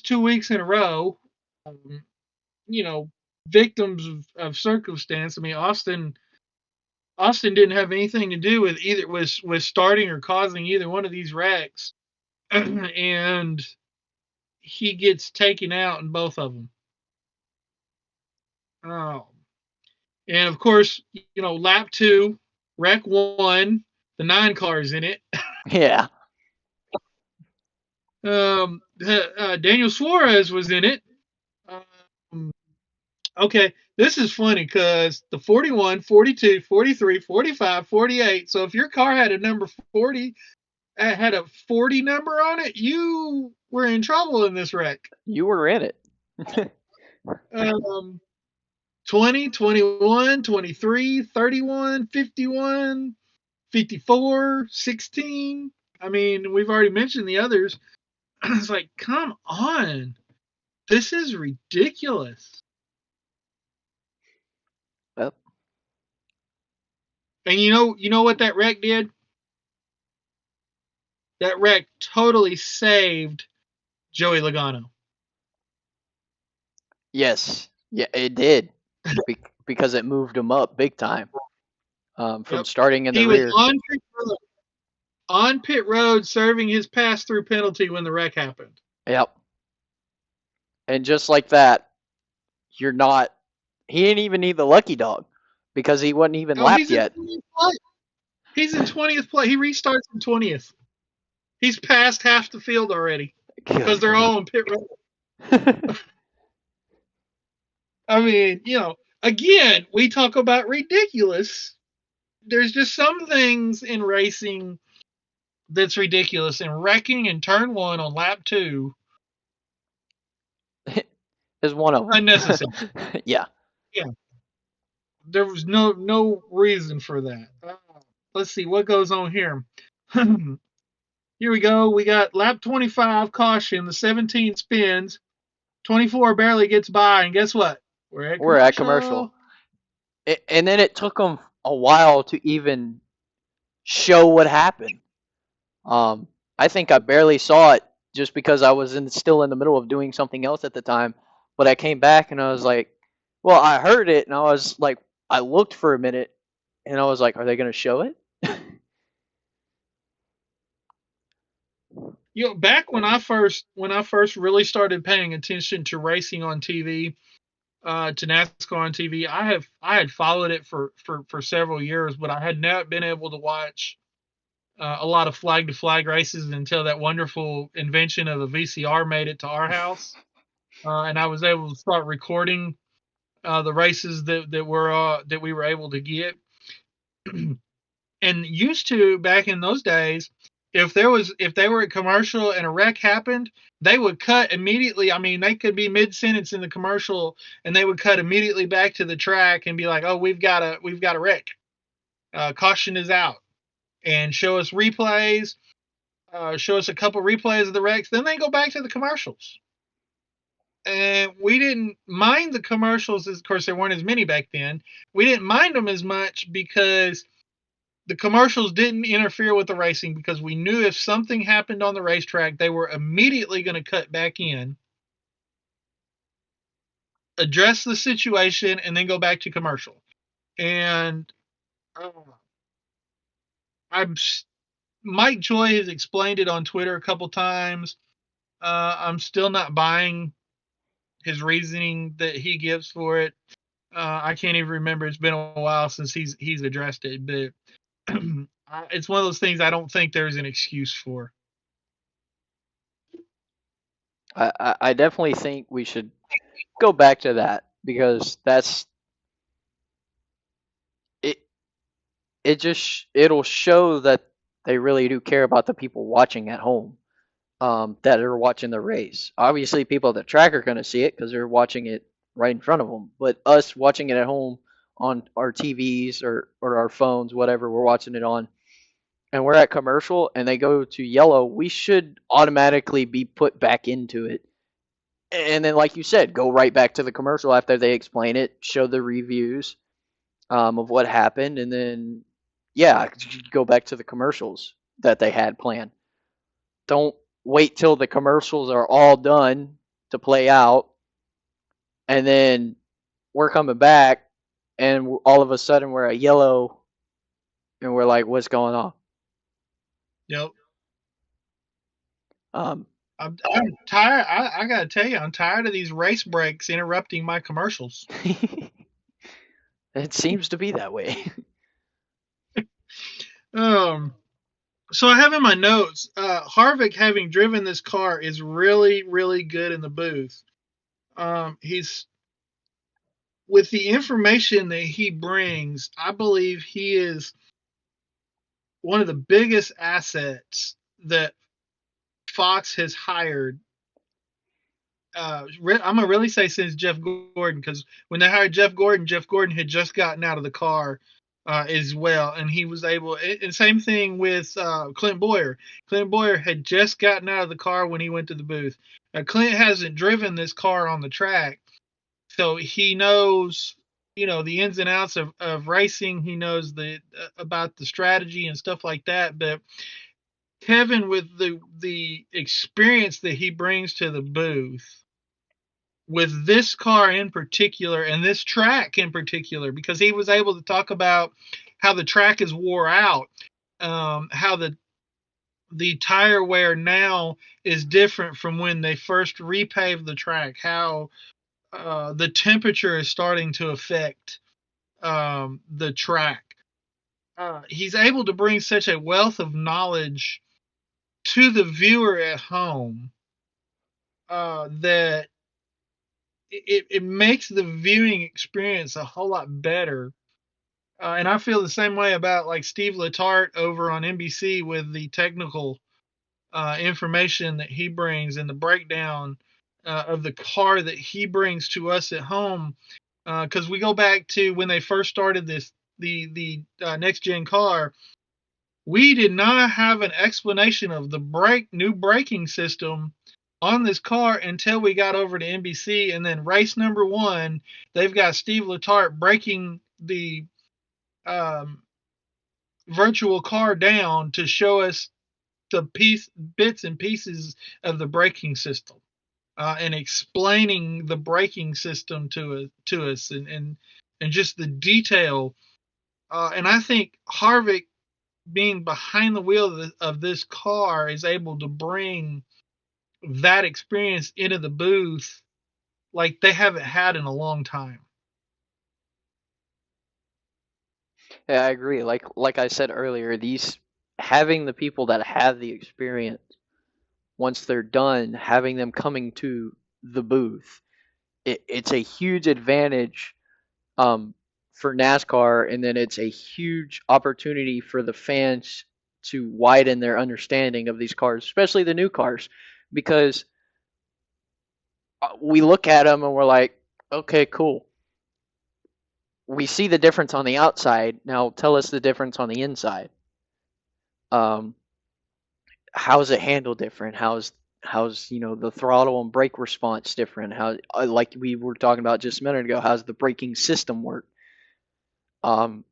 2 weeks in a row. Um, you know, victims of circumstance. I mean, Austin didn't have anything to do with either with starting or causing either one of these wrecks, and he gets taken out in both of them. Oh. And of course, lap 2, wreck 1, the 9 cars in it. Yeah. Daniel Suarez was in it. Um, okay, this is funny because the 41, 42, 43, 45, 48. So if your car had a number 40, had a 40 number on it, you were in trouble in this wreck. You were in it. Um, 20, 21, 23, 31, 51, 54, 16. I mean, we've already mentioned the others. It's like, come on. This is ridiculous. Well, And you know what that wreck did? That wreck totally saved Joey Logano. yes. Yeah, it did. Because it moved him up big time. From Yep. starting in the He was rear. on pit road serving his pass-through penalty when the wreck happened. Yep. And just like that, you're not. He didn't even need the lucky dog because he wasn't even Oh, lapped he's in yet. 20th place. He's in 20th place. He restarts in 20th. He's passed half the field already because they're all on pit road. I mean, again, we talk about ridiculous. There's just some things in racing that's ridiculous. And wrecking in turn 1 on lap 2 is one of them. unnecessary. Yeah. Yeah, there was no reason for that. Let's see what goes on here. Here we go. We got lap 25 caution. The 17 spins. 24 barely gets by, and guess what? We're at commercial. And then it took them a while to even show what happened. I think I barely saw it just because I was still in the middle of doing something else at the time. But I came back and I was like, well, I heard it and I was like, I looked for a minute and I was like, are they going to show it? Back when I first really started paying attention to racing on TV, to NASCAR on TV, I had followed it for several years, but I had not been able to watch a lot of flag to flag races until that wonderful invention of a VCR made it to our house, and I was able to start recording the races that we were able to get. And used to, back in those days, if they were at commercial and a wreck happened, they would cut immediately. I mean, they could be mid sentence in the commercial and they would cut immediately back to the track and be like, "Oh, we've got a wreck. Caution is out," and show us replays. Show us a couple replays of the wrecks. Then they go back to the commercials. And we didn't mind the commercials. Of course, there weren't as many back then. We didn't mind them as much because the commercials didn't interfere with the racing, because we knew if something happened on the racetrack, they were immediately going to cut back in. address the situation, and then go back to commercial. And uh, I'm Mike Joy has explained it on Twitter a couple times. I'm still not buying his reasoning that he gives for it. I can't even remember. It's been a while since he's addressed it, but it's one of those things I don't think there's an excuse for. I definitely think we should go back to that because that's it. It'll show that they really do care about the people watching at home, that are watching the race. Obviously, people at the track are going to see it because they're watching it right in front of them. But us watching it at home on our TVs or our phones, whatever we're watching it on, and we're at commercial and they go to yellow, we should automatically be put back into it. And then, like you said, go right back to the commercial after they explain it, show the reviews, of what happened, and then, yeah, go back to the commercials that they had planned. Don't wait till the commercials are all done to play out, and then we're coming back, and all of a sudden we're at yellow, and we're like, "What's going on?" Yep. Um, I'm tired. I gotta tell you, I'm tired of these race breaks interrupting my commercials. it seems to be that way. Um, so I have in my notes, Harvick, having driven this car, is really, really good in the booth. He's with the information that he brings. I believe he is one of the biggest assets that Fox has hired. I'm gonna really say since Jeff Gordon, because when they hired Jeff Gordon had just gotten out of the car as well, and he was able. And same thing with Clint Boyer. Clint Boyer had just gotten out of the car when he went to the booth. Clint hasn't driven this car on the track, so he knows, the ins and outs of racing. He knows about the strategy and stuff like that. But Kevin, with the experience that he brings to the booth, with this car in particular and this track in particular, because he was able to talk about how the track is wore out, how the tire wear now is different from when they first repaved the track, how the temperature is starting to affect the track. He's able to bring such a wealth of knowledge to the viewer at home that it makes the viewing experience a whole lot better. And I feel the same way about like Steve Letarte over on NBC with the technical information that he brings and the breakdown of the car that he brings to us at home. Because we go back to when they first started the next gen car, we did not have an explanation of the new braking system on this car until we got over to NBC. And then race number one, they've got Steve Letarte breaking the um, virtual car down to show us the bits and pieces of the braking system, and explaining the braking system to us, and just the detail. And I think Harvick, being behind the wheel of this car, is able to bring that experience into the booth like they haven't had in a long time. Yeah, I agree. Like I said earlier, these having the people that have the experience, once they're done, having them coming to the booth, it's a huge advantage, um, for NASCAR, and then it's a huge opportunity for the fans to widen their understanding of these cars, especially the new cars, because we look at them and we're like, okay, cool. We see the difference on the outside. Now tell us the difference on the inside. Um, how's it handled different? How's the throttle and brake response different? How, like we were talking about just a minute ago, how's the braking system work? Um,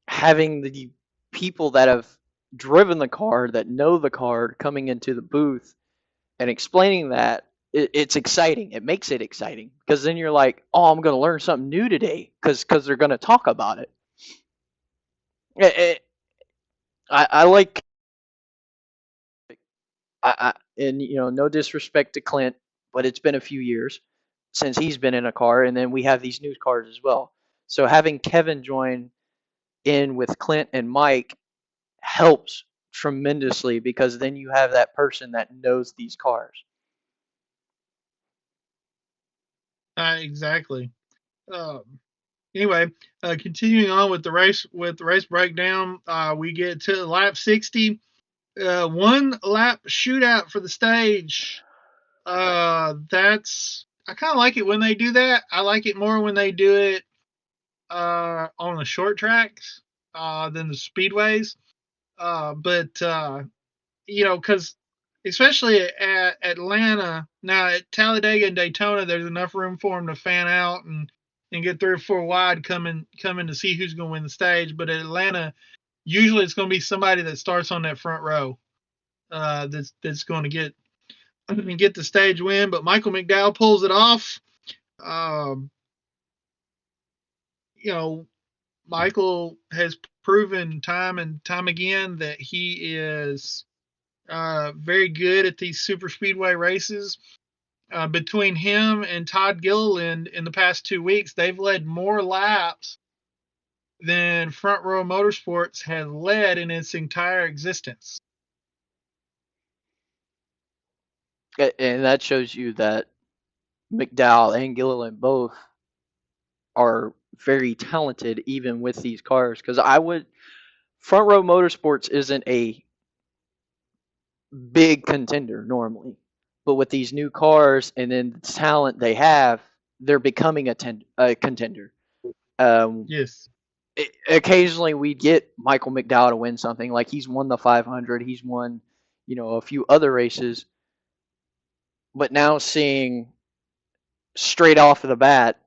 having the people that have driven the car, that know the car, coming into the booth and explaining that. it's exciting. It makes it exciting because then you're like, oh, I'm going to learn something new today because they're going to talk about it. It- I like, and no disrespect to Clint, but it's been a few years since he's been in a car, and then we have these new cars as well. So having Kevin join in with Clint and Mike helps tremendously because then you have that person that knows these cars. Exactly. Um, anyway, continuing on with the race breakdown, we get to lap 60. One lap shootout for the stage. That's I kind of like it when they do that. I like it more when they do it on the short tracks than the speedways. But because especially at Atlanta, now at Talladega and Daytona, there's enough room for them to fan out and get 3 or 4 wide coming to see who's going to win the stage. But at Atlanta, usually it's going to be somebody that starts on that front row that's going to get the stage win. But Michael McDowell pulls it off. Um, you know, Michael has proven time and time again that he is very good at these super speedway races. Between him and Todd Gilliland in the past 2 weeks, they've led more laps than Front Row Motorsports has led in its entire existence. And that shows you that McDowell and Gilliland both are very talented even with these cars because I would Front Row Motorsports isn't a big contender normally, but with these new cars and then the talent they have, they're becoming a contender. Um, Yes. Occasionally we get Michael McDowell to win something like he's won the 500, he's won a few other races, but now seeing straight off of the bat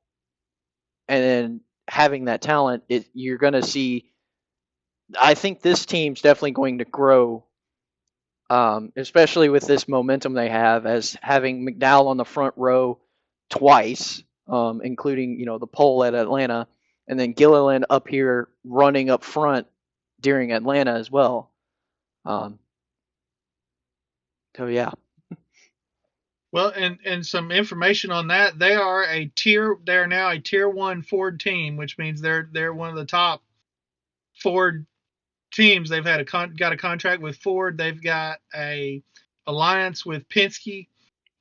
and then having that talent, you're going to see. I think this team's definitely going to grow, especially with this momentum they have as having McDowell on the front row twice, including the pole at Atlanta, and then Gilliland up here running up front during Atlanta as well. Um, so yeah. Well, and some information on that, they are now a tier 1 Ford team, which means they're one of the top Ford teams. They've got a contract with Ford. They've got a alliance with Penske.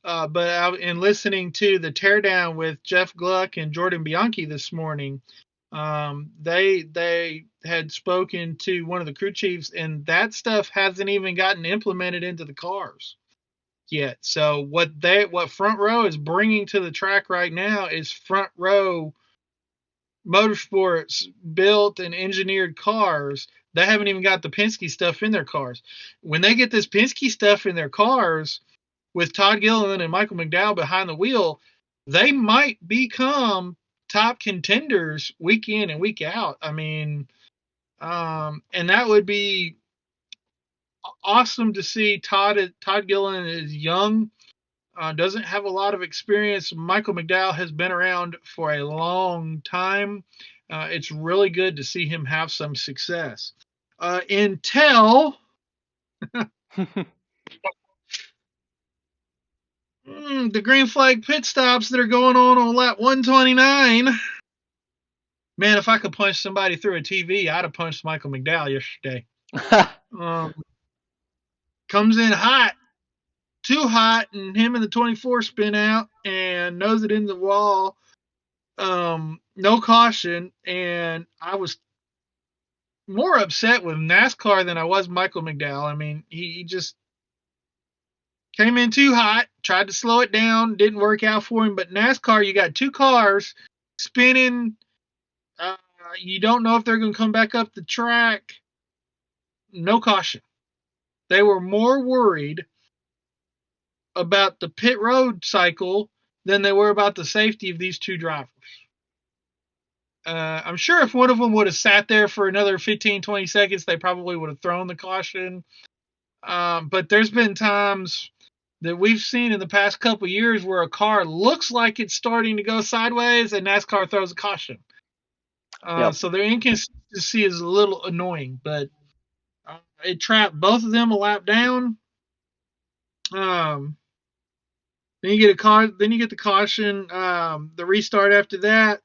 But in listening to the teardown with Jeff Gluck and Jordan Bianchi this morning, they had spoken to one of the crew chiefs, and that stuff hasn't even gotten implemented into the cars yet. So what Front Row is bringing to the track right now is Front Row Motorsports built and engineered cars. They haven't even got the Penske stuff in their cars. When they get this Penske stuff in their cars with Todd Gilliland and Michael McDowell behind the wheel, they might become top contenders week in and week out. I mean, and that would be awesome to see. Todd Gilliland is young, doesn't have a lot of experience. Michael McDowell has been around for a long time. It's really good to see him have some success. Intel, the green flag pit stops that are going on lap 129. Man, if I could punch somebody through a TV, I'd have punched Michael McDowell yesterday. Um, comes in hot, too hot, and him and the 24 spin out and nose it in the wall. No caution, and I was more upset with NASCAR than I was Michael McDowell. I mean, he just came in too hot, tried to slow it down, didn't work out for him. But NASCAR, you got two cars spinning. You don't know if they're going to come back up the track. No caution. They were more worried about the pit road cycle than they were about the safety of these two drivers. I'm sure if one of them would have sat there for another 15, 20 seconds, they probably would have thrown the caution. But there's been times that we've seen in the past couple of years where a car looks like it's starting to go sideways and NASCAR throws a caution. Yep. So their inconsistency is a little annoying, but it trapped both of them a lap down. Then you get then you get the caution, the restart after that.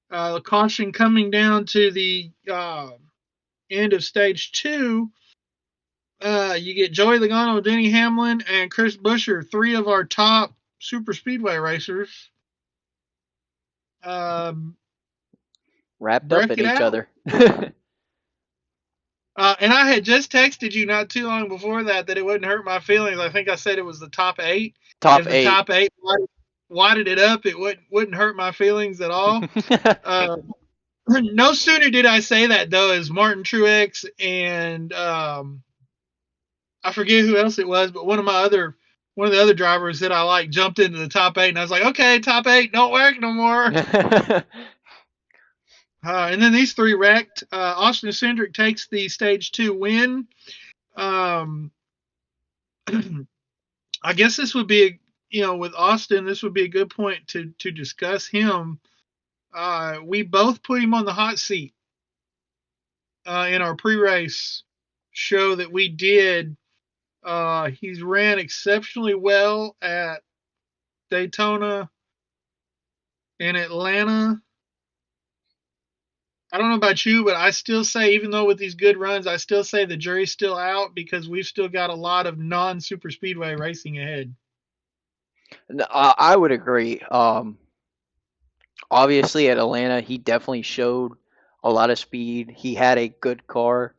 The caution coming down to the end of stage 2. You get Joey Logano, Denny Hamlin, and Chris Buescher, 3 of our top super speedway racers. Wrapped up at each other. And I had just texted you not too long before that it wouldn't hurt my feelings. I think I said it was the top 8. Top if 8. The top 8 wadded it up, it wouldn't hurt my feelings at all. No sooner did I say that, though, as Martin Truex and I forget who else it was, but one of the other drivers that I like jumped into the top 8, and I was like, okay, top 8 don't work no more. And then these 3 wrecked. Austin Cindric takes the stage 2 win. I guess this would be, with Austin, this would be a good point to discuss him. We both put him on the hot seat in our pre-race show that we did. He's ran exceptionally well at Daytona and Atlanta. I don't know about you, but I still say, even though with these good runs, I still say the jury's still out because we've still got a lot of non-super speedway racing ahead. I would agree. Obviously, at Atlanta, he definitely showed a lot of speed. He had a good car,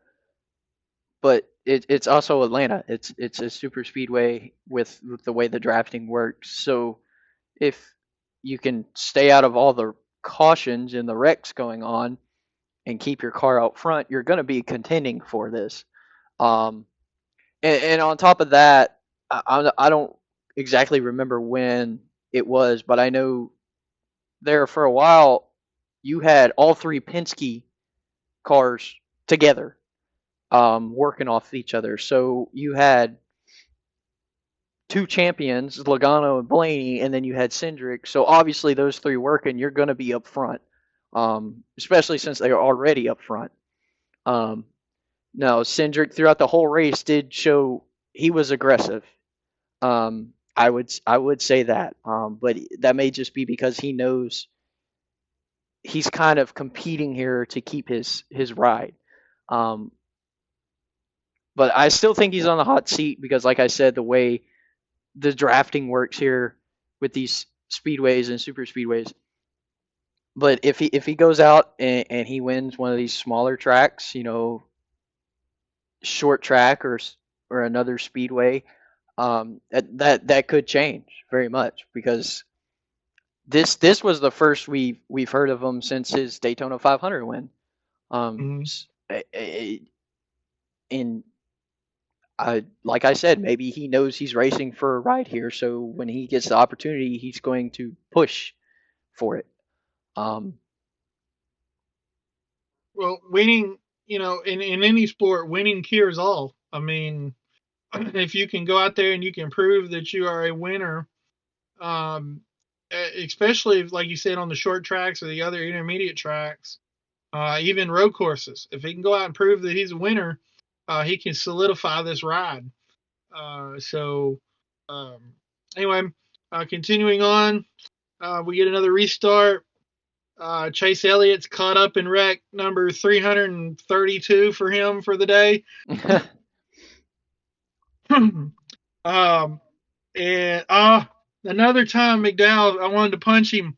but it's also Atlanta. It's a super speedway with the way the drafting works. So if you can stay out of all the cautions and the wrecks going on and keep your car out front, you're going to be contending for this. And on top of that, I don't exactly remember when it was, but I know there for a while you had all 3 Penske cars together, working off each other. So you had 2 champions, Logano and Blaney, and then you had Cindric. So obviously those 3 working, you're going to be up front, especially since they are already up front. No, Cindric throughout the whole race did show he was aggressive. I would say that, but that may just be because he knows he's kind of competing here to keep his ride. But I still think he's on the hot seat because, like I said, the way the drafting works here with these speedways and super speedways. But if he goes out and he wins one of these smaller tracks, short track or another speedway, that could change very much because this was the first we've heard of him since his Daytona 500 win. And like I said, maybe he knows he's racing for a ride here, so when he gets the opportunity, he's going to push for it. Well, winning, in any sport, winning cures all. I mean, if you can go out there and you can prove that you are a winner, especially if, like you said, on the short tracks or the other intermediate tracks, even road courses, if he can go out and prove that he's a winner, he can solidify this ride. Anyway, continuing on, we get another restart. Chase Elliott's caught up in wreck number 332 for him for the day. And another time, McDowell, I wanted to punch him.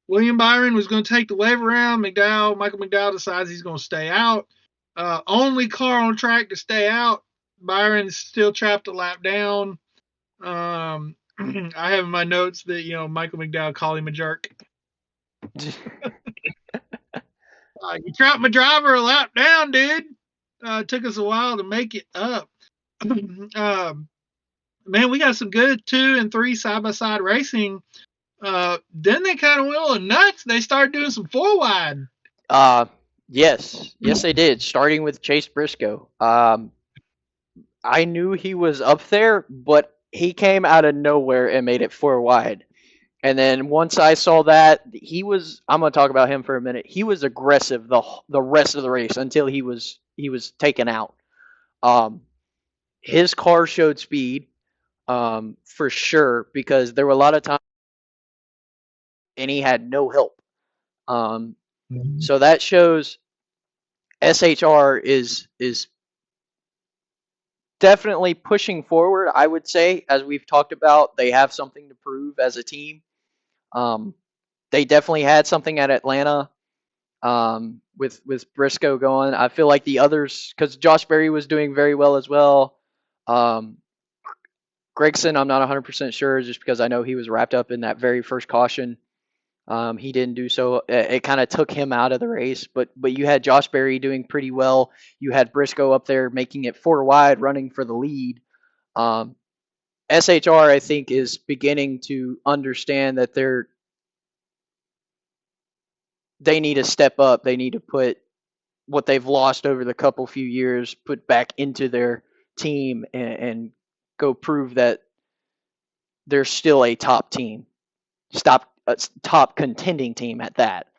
William Byron was going to take the wave around. Michael McDowell decides he's going to stay out. Only car on track to stay out. Byron's still trapped a lap down. I have in my notes that, Michael McDowell called him a jerk. You trapped my driver a lap down, dude. It took us a while to make it up. Man, we got some good 2 and 3 side-by-side racing. Then they kind of went a little nuts. They started doing some 4-wide. Yes, they did. Starting with Chase Briscoe. I knew he was up there, but he came out of nowhere and made it 4 wide. And then once I saw that, he was. I'm gonna talk about him for a minute. He was aggressive the rest of the race until he was taken out. Um, his car showed speed, for sure, because there were a lot of times and he had no help. Um, Mhm. so that shows SHR is definitely pushing forward. I would say, as we've talked about, they have something to prove as a team. Um, they definitely had something at Atlanta, with Briscoe going. I feel like the others, because Josh Berry was doing very well as well. Um, Gregson, I'm not 100% sure, just because I know he was wrapped up in that very first caution. He didn't do so. It kind of took him out of the race, but you had Josh Berry doing pretty well. You had Briscoe up there making it 4 wide, running for the lead. Um, SHR, I think, is beginning to understand that they need to step up. They need to put what they've lost over the couple few years put back into their team, and go prove that they're still a top team, stop a top contending team at that.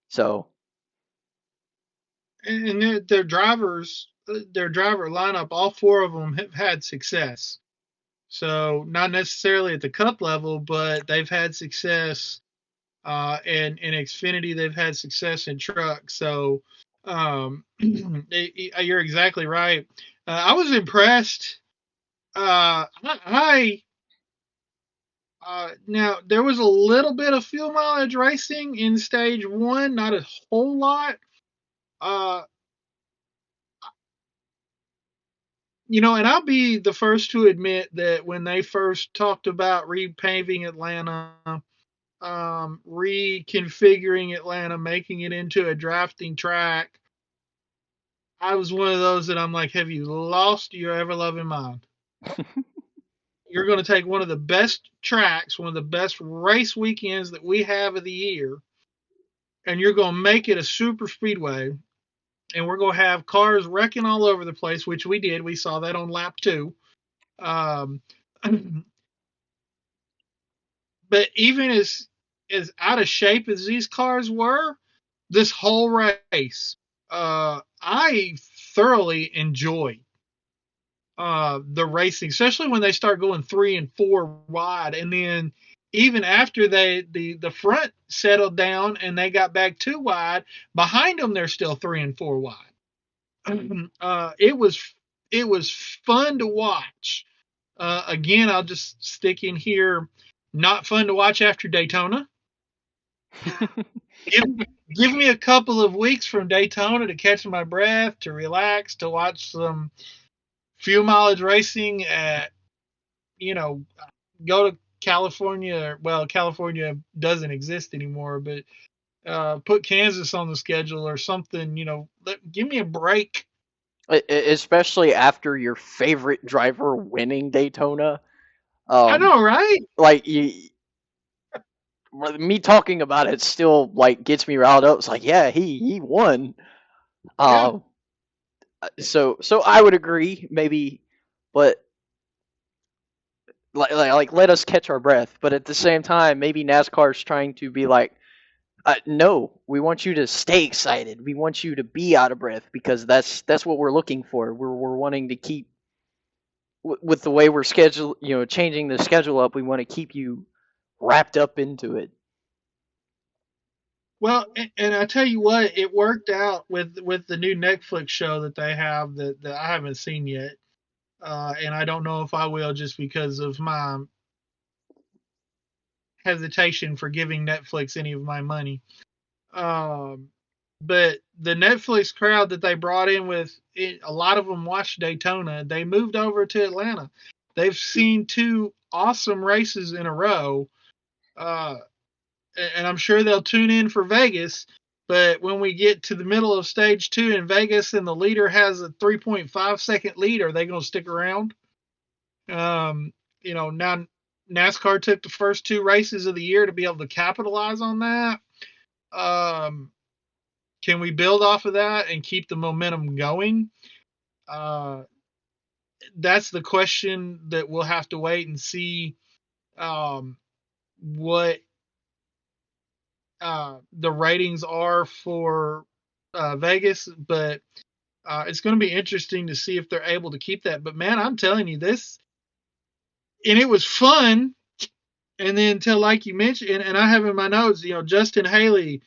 So And their drivers, their driver lineup, all four of them have had success. So not necessarily at the cup level, but they've had success in Xfinity. They've had success in truck. So you're exactly right. I was impressed. Now there was a little bit of fuel mileage racing in stage one, not a whole lot. Uh, and I'll be the first to admit that when they first talked about repaving Atlanta, reconfiguring Atlanta, making it into a drafting track, I was one of those that I'm like, have you lost your ever loving mind? You're going to take one of the best tracks, one of the best race weekends that we have of the year, and you're going to make it a super speedway, and we're going to have cars wrecking all over the place, which we did. We saw that on lap two. Um, but even as out of shape as these cars were, this whole race, I thoroughly enjoyed the racing, especially when they start going 3 and 4 wide, and then even after the front settled down and they got back 2 wide, behind them they're still 3 and 4 wide. It was fun to watch. Again, I'll just stick in here. Not fun to watch after Daytona. Give, give me a couple of weeks from Daytona to catch my breath, to relax, to watch some fuel mileage racing at, you know, go to California. Well, California doesn't exist anymore, but put Kansas on the schedule or something. Give me a break. especially after your favorite driver winning Daytona. I Um, know, right? like me talking about it still like gets me riled up. It's like, yeah, he won. Yeah. Um, so I would agree, maybe, but like let us catch our breath. But at the same time, maybe NASCAR's trying to be like, no, we want you to stay excited. We want you to be out of breath, because that's what we're looking for. We're wanting to keep, with the way we're schedule, changing the schedule up. We want to keep you wrapped up into it. Well, and I tell you what, it worked out with the new Netflix show that they have that I haven't seen yet, and I don't know if I will, just because of my hesitation for giving Netflix any of my money. Um, but the Netflix crowd that they brought in with it, a lot of them watched Daytona. They moved over to Atlanta. They've seen two awesome races in a row, uh, and I'm sure they'll tune in for Vegas. But when we get to the middle of stage two in Vegas and the leader has a 3.5-second lead, are they going to stick around? Now NASCAR took the first two races of the year to be able to capitalize on that. Um, can we build off of that and keep the momentum going? Uh, that's the question that we'll have to wait and see what the ratings are for Vegas, but it's going to be interesting to see if they're able to keep that. But man, I'm telling you this, and it was fun. And then until like you mentioned, and I have in my notes, Justin Haley,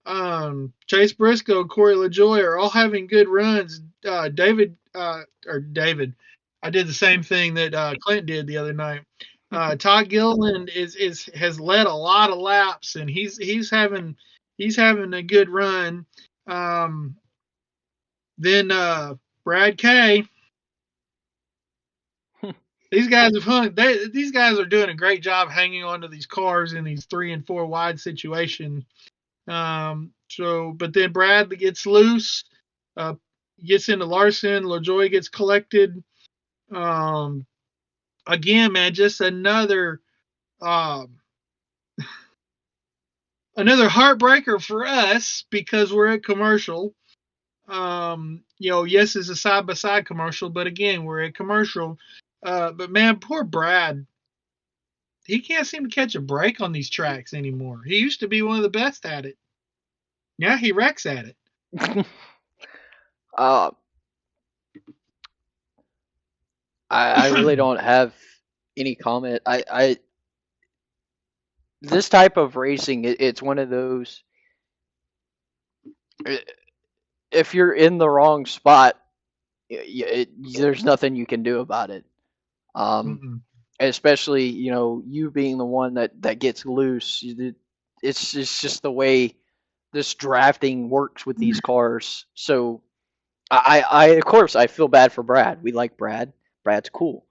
Chase Briscoe, Corey LaJoy are all having good runs. David, I did the same thing that Clint did the other night. Todd Gilliland has led a lot of laps, and he's having a good run. Then Brad Kay. These guys have hung. These guys are doing a great job hanging onto these cars in these 3 and 4 wide situations. But then Brad gets loose, gets into Larson. LaJoy gets collected. Again, man, just another heartbreaker for us because we're at commercial. Yes, it's a side by side commercial, but again, we're at commercial. But man, poor Brad. He can't seem to catch a break on these tracks anymore. He used to be one of the best at it. Now he wrecks at it. uh, I really don't have any comment. This type of racing, it's one of those. If you're in the wrong spot, there's nothing you can do about it. Especially you being the one that gets loose. It's just the way this drafting works with these cars. So I of course I feel bad for Brad. We like Brad. Brad's cool,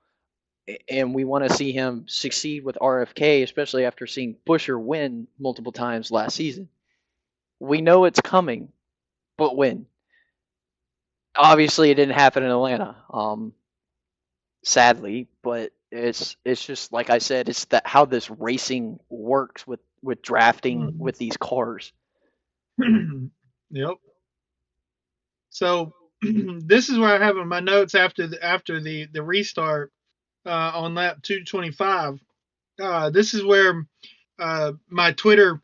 and we want to see him succeed with RFK, especially after seeing Buescher win multiple times last season. We know it's coming, but when? Obviously, it didn't happen in Atlanta. Sadly, but it's just like I said, it's that how this racing works with drafting with these cars. Yep. So this is where I have in my notes after the restart on lap 225. This is where my Twitter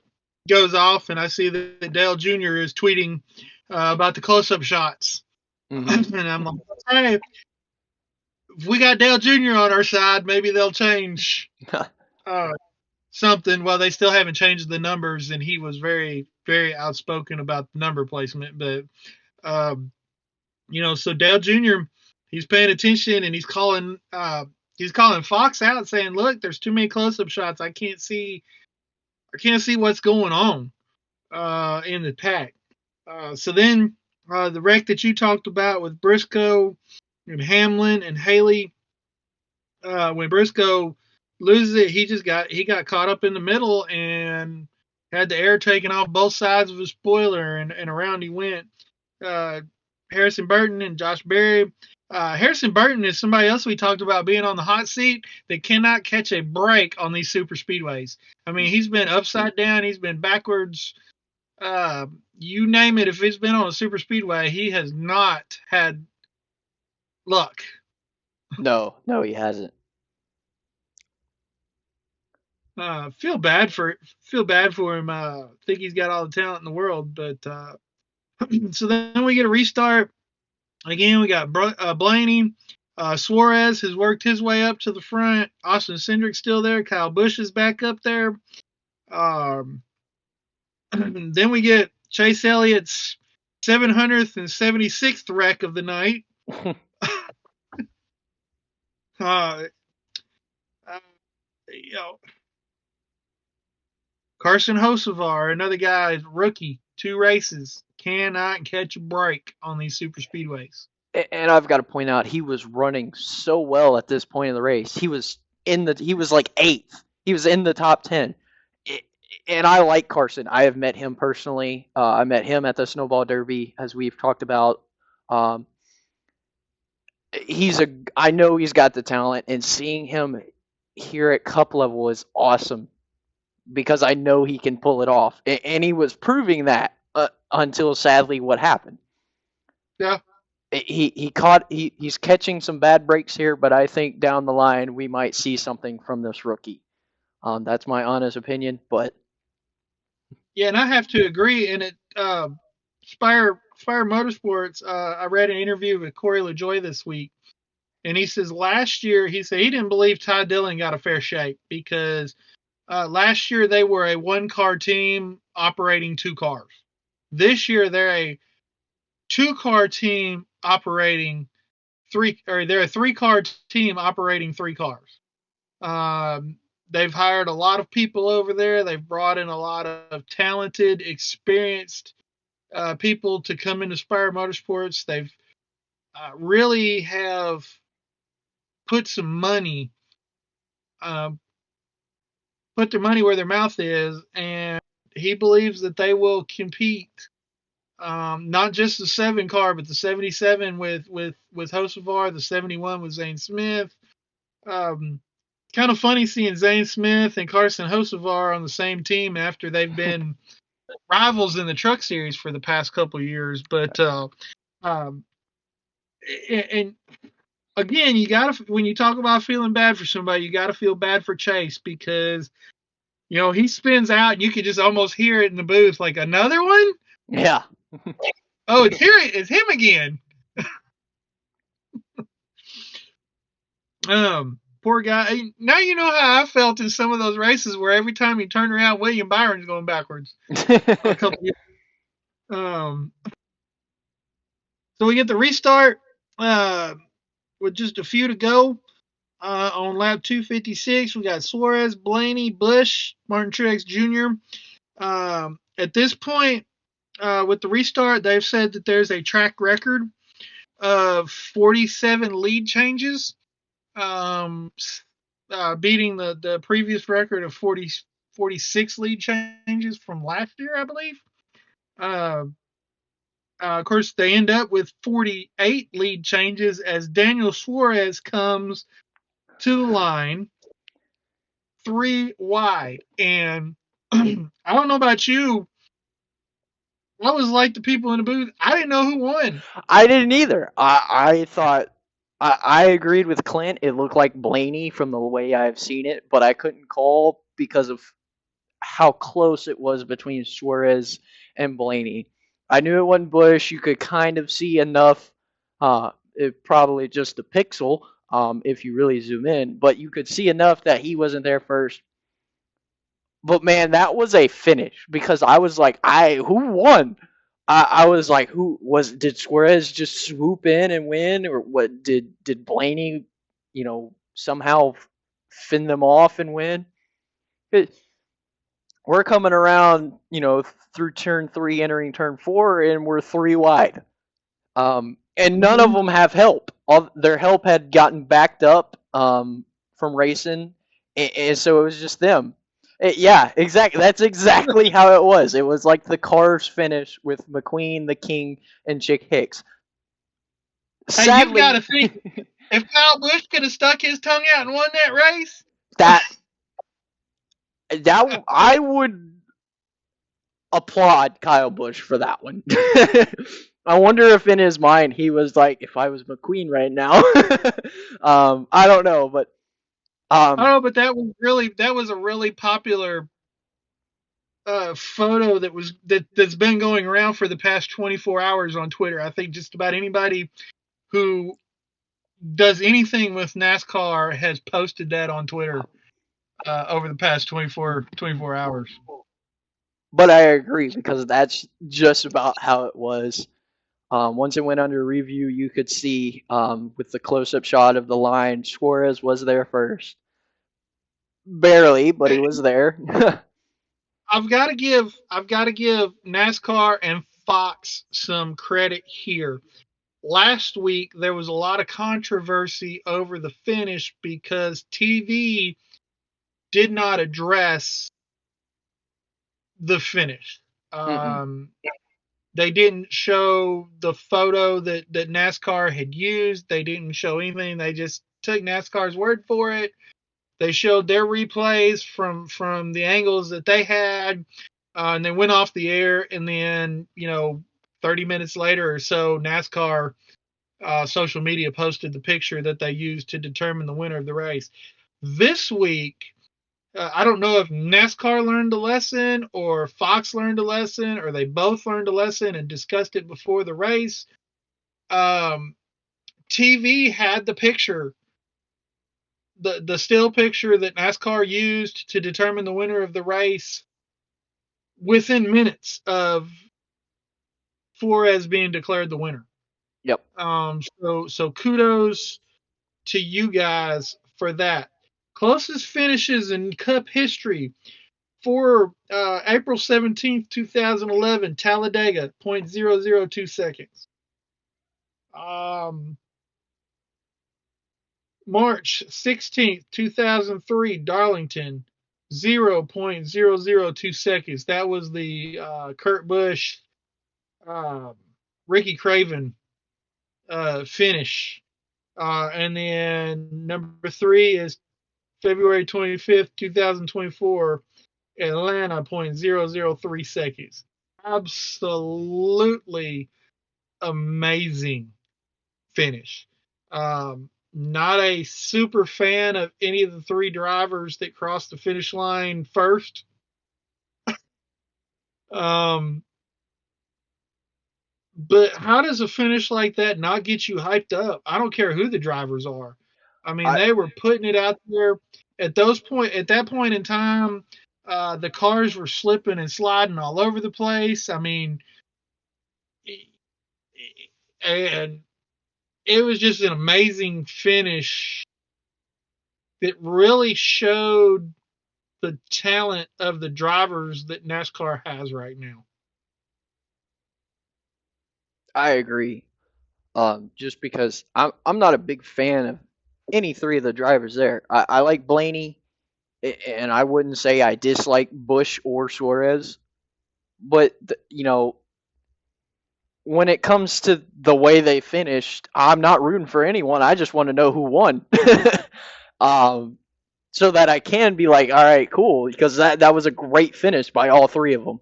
goes off, and I see that Dale Jr. is tweeting about the close-up shots, and I'm like, hey, if we got Dale Jr. on our side, maybe they'll change something. Well, they still haven't changed the numbers, and he was very, very outspoken about the number placement. But so Dale Jr. he's paying attention, and he's calling Fox out, saying, "Look, there's too many close-up shots. I can't see what's going on in the pack." So then the wreck that you talked about with Briscoe and Hamlin and Haley, when Briscoe loses it, he got caught up in the middle and had the air taken off both sides of his spoiler, and around he went. Harrison Burton and Josh Berry. Harrison Burton is somebody else we talked about being on the hot seat that cannot catch a break on these super speedways. I mean, he's been upside down, he's been backwards. You name it, if he's been on a super speedway, he has not had luck. No, he hasn't. Feel bad for him. Think he's got all the talent in the world, but so then we get a restart. Again, we got Blaney. Suarez has worked his way up to the front. Austin Cindric's still there. Kyle Busch is back up there. Then we get Chase Elliott's 776th wreck of the night. Carson Hocevar, another guy, rookie, 2 races, cannot catch a break on these super speedways. And I've got to point out, he was running so well at this point in the race. He was like 8th. He was in the top 10. And I like Carson. I have met him personally. I met him at the Snowball Derby, as we've talked about. I know he's got the talent, and seeing him here at Cup level is awesome because I know he can pull it off. And he was proving that until, sadly, what happened. Yeah. he's catching some bad breaks here, but I think down the line we might see something from this rookie. That's my honest opinion, but Yeah, and I have to agree. And it Spire Motorsports. I read an interview with Corey LaJoy this week, and he says last year he said he didn't believe Ty Dillon got a fair shake because last year they were a one car team operating two cars. This year they're a two car team operating they're a three car team operating three cars. They've hired a lot of people over there. They've brought in a lot of talented, experienced people to come into Spire Motorsports. They've really have put some money, uh, put their money where their mouth is, and he believes that they will compete. Not just the 7 car, but the 77 with Hocevar, the 71 with Zane Smith. Um, Kind of funny seeing Zane Smith and Carson Hocevar on the same team after they've been rivals in the Truck Series for the past couple of years. But um, and again, you gotta when you talk about feeling bad for somebody, you gotta feel bad for Chase because he spins out and you could just almost hear it in the booth, like another one. yeah. Oh, it's him again. Poor guy. Now you know how I felt in some of those races where every time you turn around, William Byron's going backwards. A couple years. So we get the restart with just a few to go. On lap 256, we got Suarez, Blaney, Busch, Martin Truex Jr. At this point, with the restart, they've said that there's a track record of 47 lead changes, beating the previous record of 46 lead changes from last year, I believe. Of course, they end up with 48 lead changes as Daniel Suarez comes to the line 3 wide. And I don't know about you. I was like the people in the booth. I didn't know who won. I didn't either. I thought I agreed with Clint. It looked like Blaney from the way I've seen it, but I couldn't call because of how close it was between Suarez and Blaney. I knew it wasn't Bush. You could kind of see enough. Probably just a pixel if you really zoom in, but you could see enough that he wasn't there first. But man, that was a finish because I was like, who won? I was like, did Suarez just swoop in and win, or what? Did Blaney, somehow fin them off and win? We're coming around, through turn 3, entering turn 4, and we're 3 wide. And none of them have help. All their help had gotten backed up from racing, and so it was just them. Yeah, exactly. That's exactly how it was. It was like the cars finish with McQueen, the King, and Chick Hicks. Hey, you've got Sadly, to think if Kyle Busch could have stuck his tongue out and won that race. that I would applaud Kyle Busch for that one. I wonder if in his mind he was like, if I was McQueen right now. I don't know, but Oh, but that was a really popular photo that's been going around for the past 24 hours on Twitter. I think just about anybody who does anything with NASCAR has posted that on Twitter over the past 24 hours. but I agree because that's just about how it was. Once it went under review, you could see with the close-up shot of the line, Suarez was there first, barely, but he was there. I've got to give NASCAR and Fox some credit here. Last week there was a lot of controversy over the finish because TV did not address the finish. They didn't show the photo that NASCAR had used. They didn't show anything. They just took NASCAR's word for it. They showed their replays from the angles that they had, and they went off the air. And then 30 minutes later or so, NASCAR social media posted the picture that they used to determine the winner of the race. This week, I don't know if NASCAR learned a lesson or Fox learned a lesson or they both learned a lesson and discussed it before the race. TV had the picture, the still picture that NASCAR used to determine the winner of the race within minutes of Flores being declared the winner. Yep. So kudos to you guys for that. Closest finishes in Cup history for April 17th, 2011, Talladega, 0.002 seconds. March 16th, 2003, Darlington, 0.002 seconds. That was the Kurt Busch, Ricky Craven finish. And then number 3 is February 25th, 2024, Atlanta, 0.003 seconds. Absolutely amazing finish. Not a super fan of any of the 3 drivers that crossed the finish line first. But how does a finish like that not get you hyped up? I don't care who the drivers are. I mean, they were putting it out there at that point in time. The cars were slipping and sliding all over the place. I mean, and it was just an amazing finish that really showed the talent of the drivers that NASCAR has right now. I agree. Just because I'm not a big fan of any 3 of the drivers there. I like Blaney, and I wouldn't say I dislike Bush or Suarez, but when it comes to the way they finished, I'm not rooting for anyone. I just want to know who won, so that I can be like, all right, cool, because that was a great finish by all 3 of them,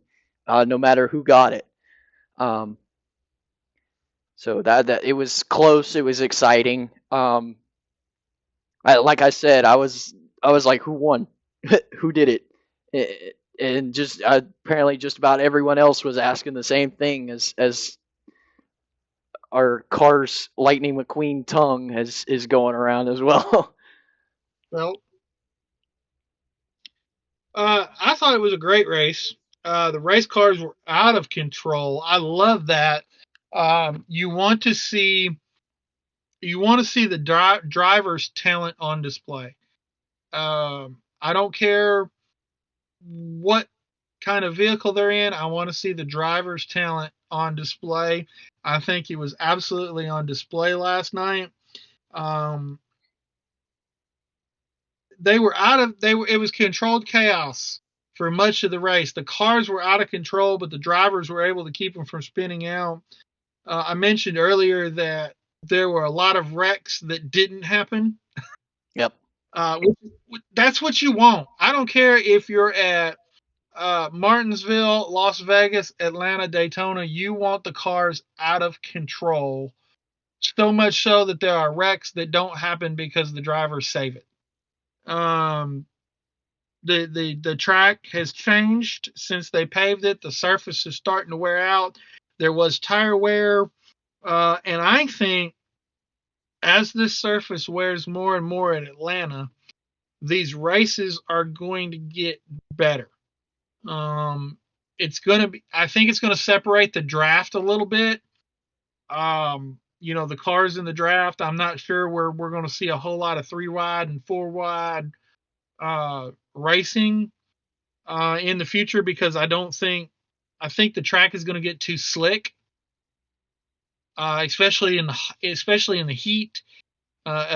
no matter who got it. So that it was close. It was exciting. Like I said, I was like, who won? Who did it? And just apparently, just about everyone else was asking the same thing as our Cars Lightning McQueen tongue is going around as well. Well, I thought it was a great race. The race cars were out of control. I love that. You want to see the driver's talent on display. I don't care what kind of vehicle they're in. I want to see the driver's talent on display. I think it was absolutely on display last night. It was controlled chaos for much of the race. The cars were out of control, but the drivers were able to keep them from spinning out. I mentioned earlier that there were a lot of wrecks that didn't happen. Yep. That's what you want. I don't care if you're at Martinsville, Las Vegas, Atlanta, Daytona. You want the cars out of control. So much so that there are wrecks that don't happen because the drivers save it. The track has changed since they paved it. The surface is starting to wear out. There was tire wear, and I think as this surface wears more and more in Atlanta, these races are going to get better. It's going to be. I think it's going to separate the draft a little bit. The cars in the draft. I'm not sure where we're going to see a whole lot of 3 wide and 4 wide racing in the future because I think the track is going to get too slick, especially in the heat.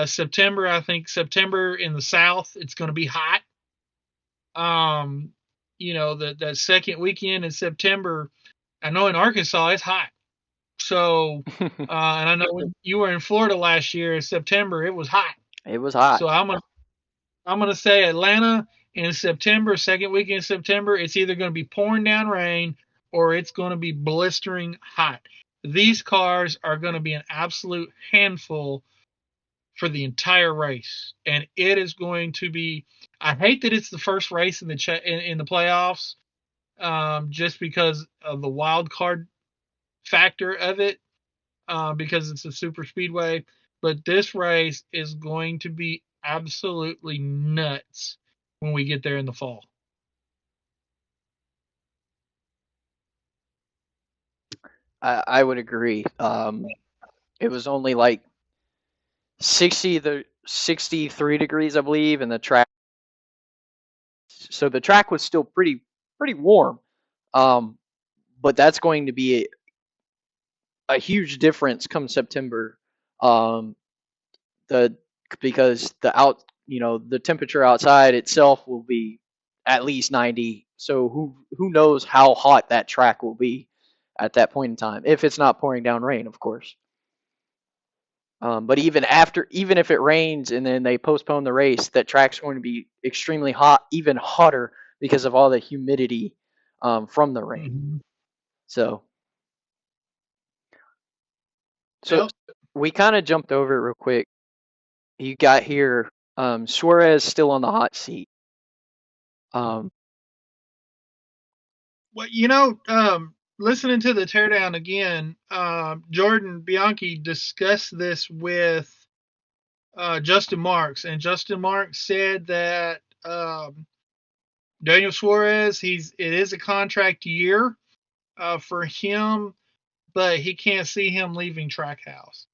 September, I think September in the South, it's going to be hot. The second weekend in September, I know in Arkansas it's hot. So, and I know when you were in Florida last year in September, it was hot. It was hot. So I'm gonna say Atlanta in September, second weekend in September, it's either going to be pouring down rain or it's going to be blistering hot. these cars are going to be an absolute handful for the entire race, and it is going to be. I hate that it's the first race in the playoffs, just because of the wild card factor of it, because it's a super speedway. But this race is going to be absolutely nuts when we get there in the fall. I would agree. It was only like 63 degrees, I believe, and the track. So the track was still pretty warm. Um, but that's going to be a huge difference come September. Um, the because the temperature outside itself will be at least 90. So who knows how hot that track will be at that point in time if it's not pouring down rain, of course. But even if it rains and then they postpone the race, that track's going to be extremely hot, even hotter because of all the humidity from the rain. Mm-hmm. So, so we kind of jumped over it real quick. You got here, Suarez still on the hot seat. Um, Well, listening to the teardown again, Jordan Bianchi discussed this with Justin Marks, and Justin Marks said that Daniel Suarez, it is a contract year for him, but he can't see him leaving Trackhouse.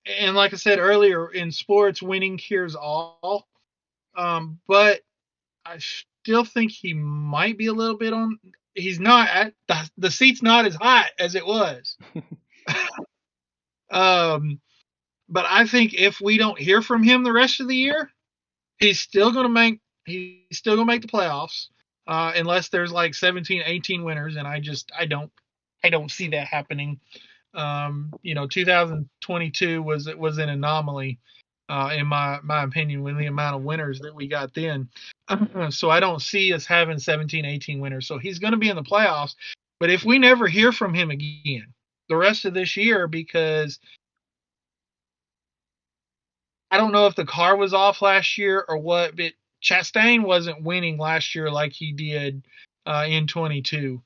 And like I said earlier, in sports, winning cures all. But I still think he might be a little bit on. He's not at the seat's not as hot as it was. But I think if we don't hear from him the rest of the year, he's still gonna make the playoffs, unless there's like 17, 18 winners, and I don't see that happening. 2022 was an anomaly, in my opinion, with the amount of winners that we got then. So I don't see us having 17, 18 winners. So he's going to be in the playoffs. But if we never hear from him again the rest of this year, because I don't know if the car was off last year or what, but Chastain wasn't winning last year like he did in 22.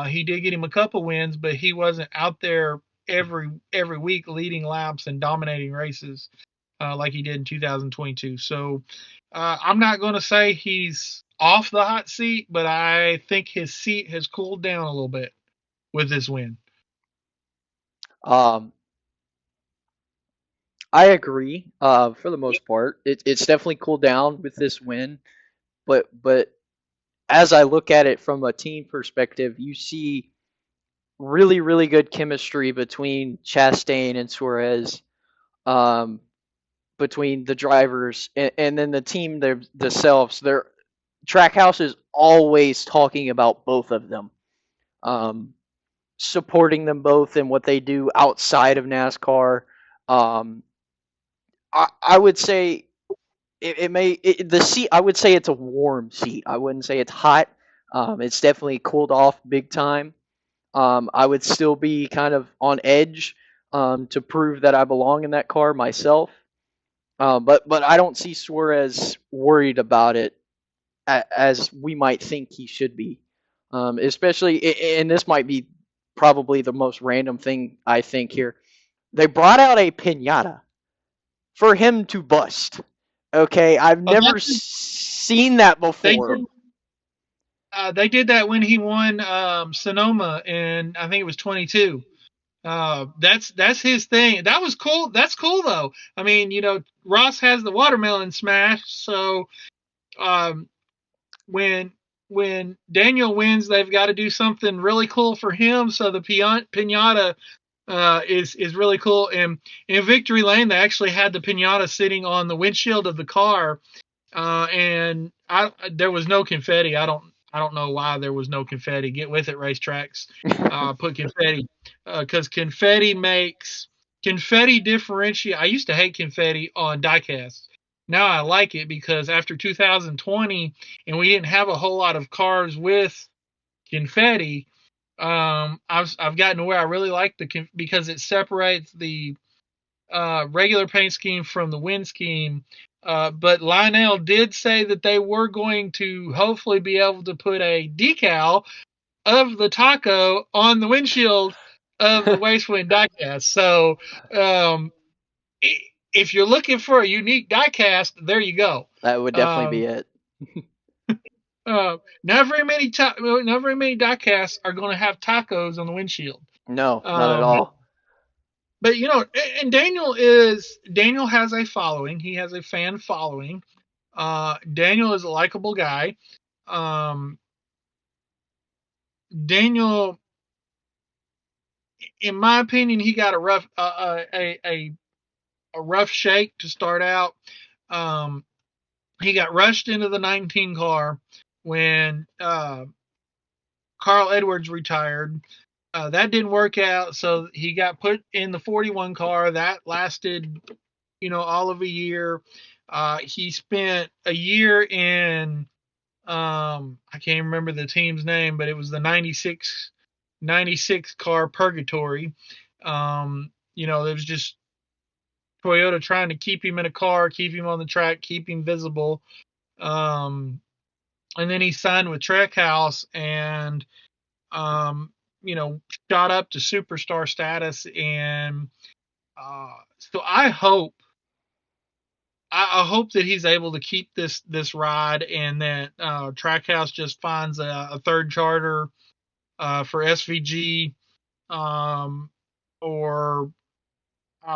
He did get him a couple wins, but he wasn't out there every week leading laps and dominating races like he did in 2022. So I'm not going to say he's off the hot seat, but I think his seat has cooled down a little bit with this win. um, I agree. For the most part, it's definitely cooled down with this win. But as I look at it from a team perspective, you see really good chemistry between Chastain and Suarez, um, between the drivers and then the team themselves. Their Trackhouse is always talking about both of them, um, supporting them both in what they do outside of NASCAR. Um, I would say the seat. I would say it's a warm seat. I wouldn't say it's hot. It's definitely cooled off big time. I would still be kind of on edge to prove that I belong in that car myself. But I don't see Suarez worried about it as we might think he should be. Especially, and this might be probably the most random thing I think here. They brought out a pinata for him to bust. Okay, I've never seen that before. They did that when he won Sonoma, and I think it was 22. That's his thing. That was cool. That's cool though. I mean, Ross has the watermelon smash, so um, when Daniel wins, they've got to do something really cool for him. So the pinata is really cool. And in Victory Lane, they actually had the pinata sitting on the windshield of the car, and there was no confetti. I don't know why there was no confetti. Get with it, racetracks. Put confetti, because confetti differentiate. I used to hate confetti on diecast. Now I like it because after 2020, and we didn't have a whole lot of cars with confetti, I've gotten to where I really like because it separates the regular paint scheme from the wind scheme. But Lionel did say that they were going to hopefully be able to put a decal of the taco on the windshield of the Wastewind diecast. So um, if you're looking for a unique diecast, there you go. That would definitely be it. Not very many diecasts are going to have tacos on the windshield. No, not at all. But and Daniel has a following. He has a fan following. Daniel is a likable guy. Daniel, in my opinion, he got a rough shake to start out. He got rushed into the 19 car when Carl Edwards retired. That didn't work out, so he got put in the 41 car. That lasted, all of a year. He spent a year in, I can't remember the team's name, but it was the 96 car Purgatory. It was just Toyota trying to keep him in a car, keep him on the track, keep him visible. And then he signed with Trackhouse and, shot up to superstar status. And so I hope that he's able to keep this ride, and that Trackhouse just finds a third charter for SVG, or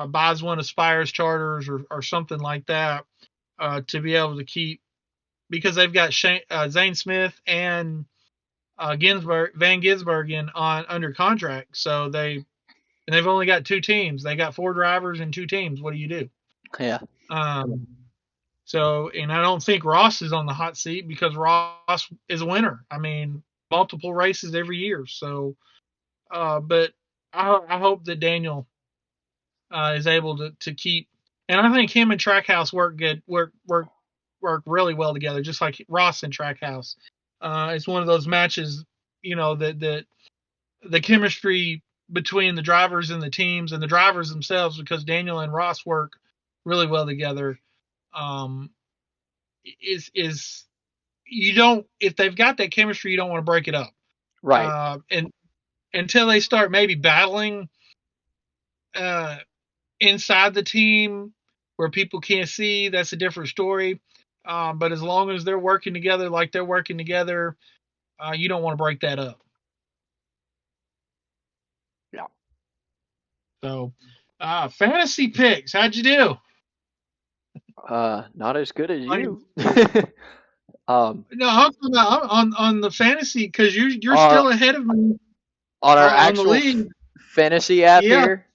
buys one of Spire's charters or something like that, to be able to keep, because they've got Zane Smith and Van Gisbergen under contract. So they've only got two teams. They got 4 drivers and 2 teams. What do you do? Yeah. So, and I don't think Ross is on the hot seat because Ross is a winner. I mean, multiple races every year. So, but I hope that Daniel is able to keep, and I think him and Trackhouse work really well together, just like Ross and Trackhouse. It's one of those matches, that the chemistry between the drivers and the teams and the drivers themselves, because Daniel and Ross work really well together. Is you don't, if they've got that chemistry, you don't want to break it up. Right. And until they start maybe battling inside the team where people can't see, that's a different story. But as long as they're working together like they're working together, you don't want to break that up. Yeah. So, fantasy picks, how'd you do? Not as good as you. No, I'm on the fantasy, because you're Our- still ahead of me on our on actual the league. fantasy app Yeah. here.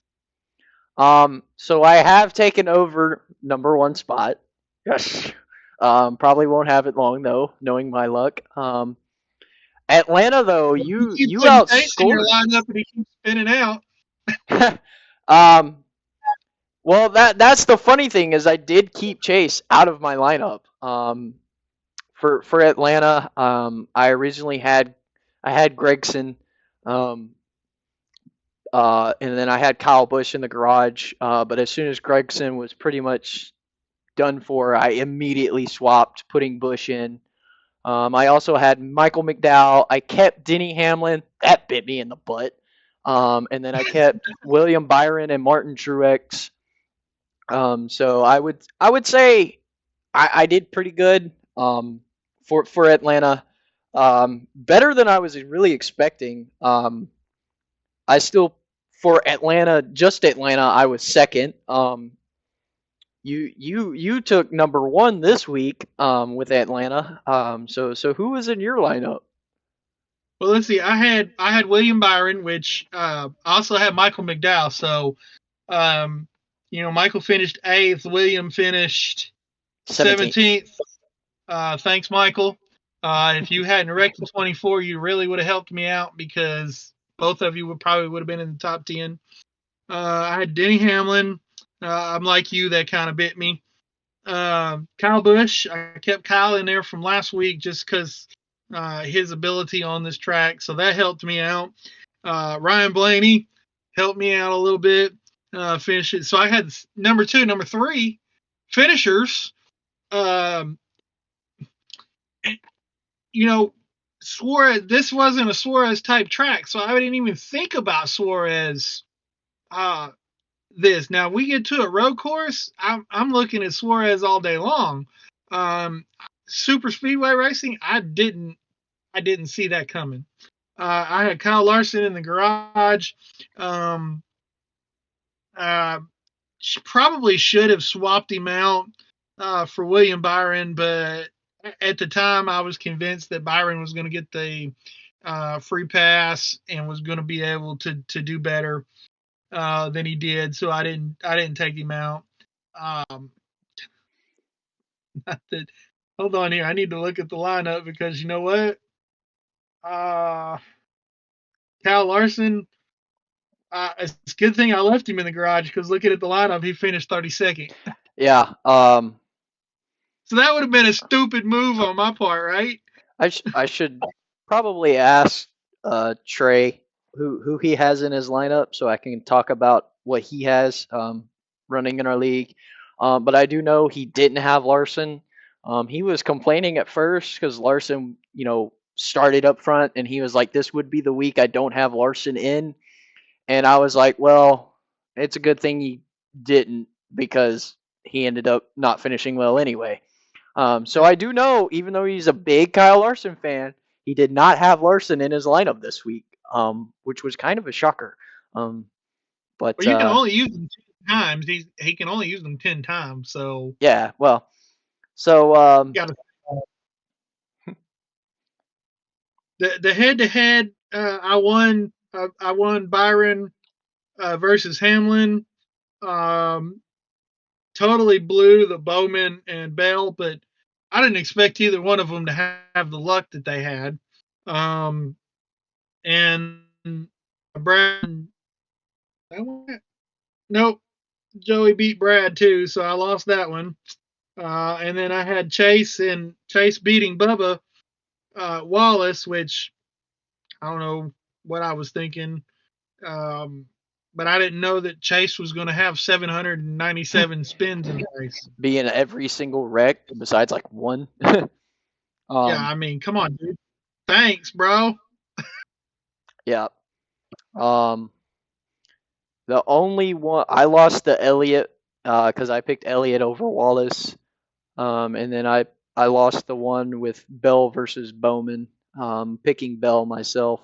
So I have taken over number 1 spot. Yes. Probably won't have it long though, knowing my luck. Atlanta though, you outscored your outscored. lineup and he keeps spinning out. Well, that's the funny thing, is I did keep Chase out of my lineup. For Atlanta, I originally had Gregson, and then I had Kyle Busch in the garage. But as soon as Gregson was pretty much done for, I immediately swapped, putting Busch in. I also had Michael McDowell. I kept Denny Hamlin. That bit me in the butt. And then I kept William Byron and Martin Truex. So I would say I did pretty good for Atlanta. Better than I was really expecting. I still, for Atlanta, just Atlanta, I was second. You took number 1 this week with Atlanta. So who was in your lineup? Well, let's see. I had William Byron, which I also had Michael McDowell. So, Michael finished 8th. William finished 17th. Thanks, Michael. If you hadn't wrecked the 24, you really would have helped me out, because both of you would have been in the top 10. I had Denny Hamlin. I'm like you, that kind of bit me. Kyle Busch, I kept Kyle in there from last week just because his ability on this track, so that helped me out. Ryan Blaney helped me out a little bit. Finish it. So I had number 2, number 3 finishers. You know, Suarez. This wasn't a Suarez type track, so I didn't even think about Suarez. This now we get to a road course. I'm looking at Suarez all day long. Super speedway racing. I didn't see that coming. I had Kyle Larson in the garage. Probably should have swapped him out for William Byron, but at the time I was convinced that Byron was going to get the free pass and was going to be able to do better than he did, so I didn't take him out. Hold on here, I need to look at the lineup because you know what? Kyle Larson. It's a good thing I left him in the garage because looking at the lineup, he finished 32nd. Yeah. So that would have been a stupid move on my part, right? I should probably ask Trey who he has in his lineup so I can talk about what he has running in our league. But I do know he didn't have Larson. He was complaining at first because Larson, started up front, and he was like, "This would be the week I don't have Larson in." And I was like, "Well, it's a good thing he didn't because he ended up not finishing well anyway." So I do know, even though he's a big Kyle Larson fan, he did not have Larson in his lineup this week, which was kind of a shocker. But you can only use them 10 times. He can only use them 10 times. So yeah, well, so gotta, the head to head, I won. I won Byron versus Hamlin. Totally blew the Bowman and Bell, but I didn't expect either one of them to have the luck that they had. And Brad, nope, Joey beat Brad too, so I lost that one. And then I had Chase beating Bubba Wallace, which I don't know what I was thinking. But I didn't know that Chase was going to have 797 spins in the race. Be in every single wreck besides like one. Yeah, I mean, come on, dude. Thanks, bro. Yeah. The only one I lost the Elliott because I picked Elliott over Wallace, and then I lost the one with Bell versus Bowman, picking Bell myself.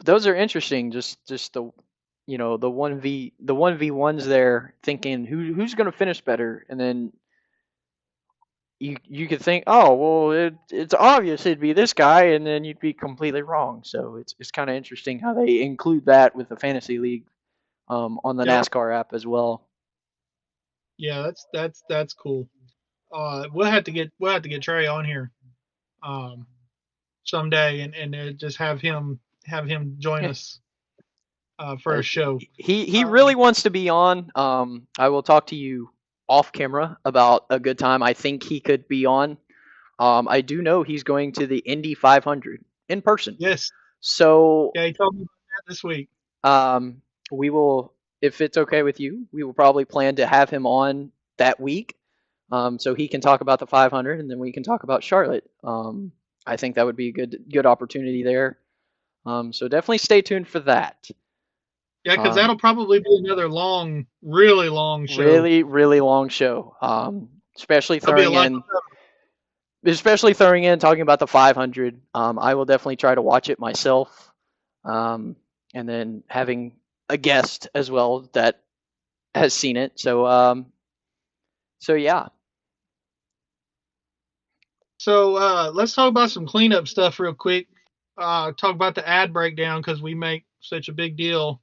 Those are interesting. Just the the 1v1s there, thinking who's going to finish better, and then you could think, oh well, it's obvious it'd be this guy, and then you'd be completely wrong. So it's kind of interesting how they include that with the fantasy league on the NASCAR app as well. Yeah, that's cool. We'll have to get Trey on here someday and just have him join us for a show. He really wants to be on. I will talk to you off camera about a good time I think he could be on. I do know he's going to the Indy 500 in person. Yes. So yeah, he told me about that this week. We will, if it's okay with you, we will probably plan to have him on that week, so he can talk about the 500, and then we can talk about Charlotte. I think that would be a good opportunity there. So definitely stay tuned for that. Yeah, because that'll probably be another really long show. Really, really long show. Especially throwing in talking about the 500. I will definitely try to watch it myself, and then having a guest as well that has seen it. So yeah. So let's talk about some cleanup stuff real quick. Talk about the ad breakdown because we make such a big deal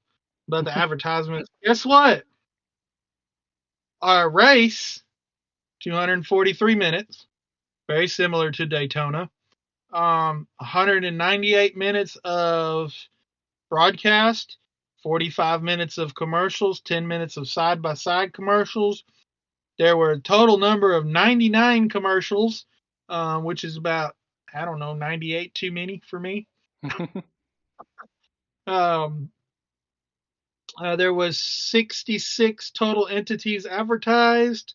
about the advertisements. Guess what? Our race, 243 minutes, very similar to Daytona. 198 minutes of broadcast, 45 minutes of commercials, 10 minutes of side-by-side commercials, There were a total number of 99 commercials, which is about, I don't know, 98 too many for me. Um, there was 66 total entities advertised,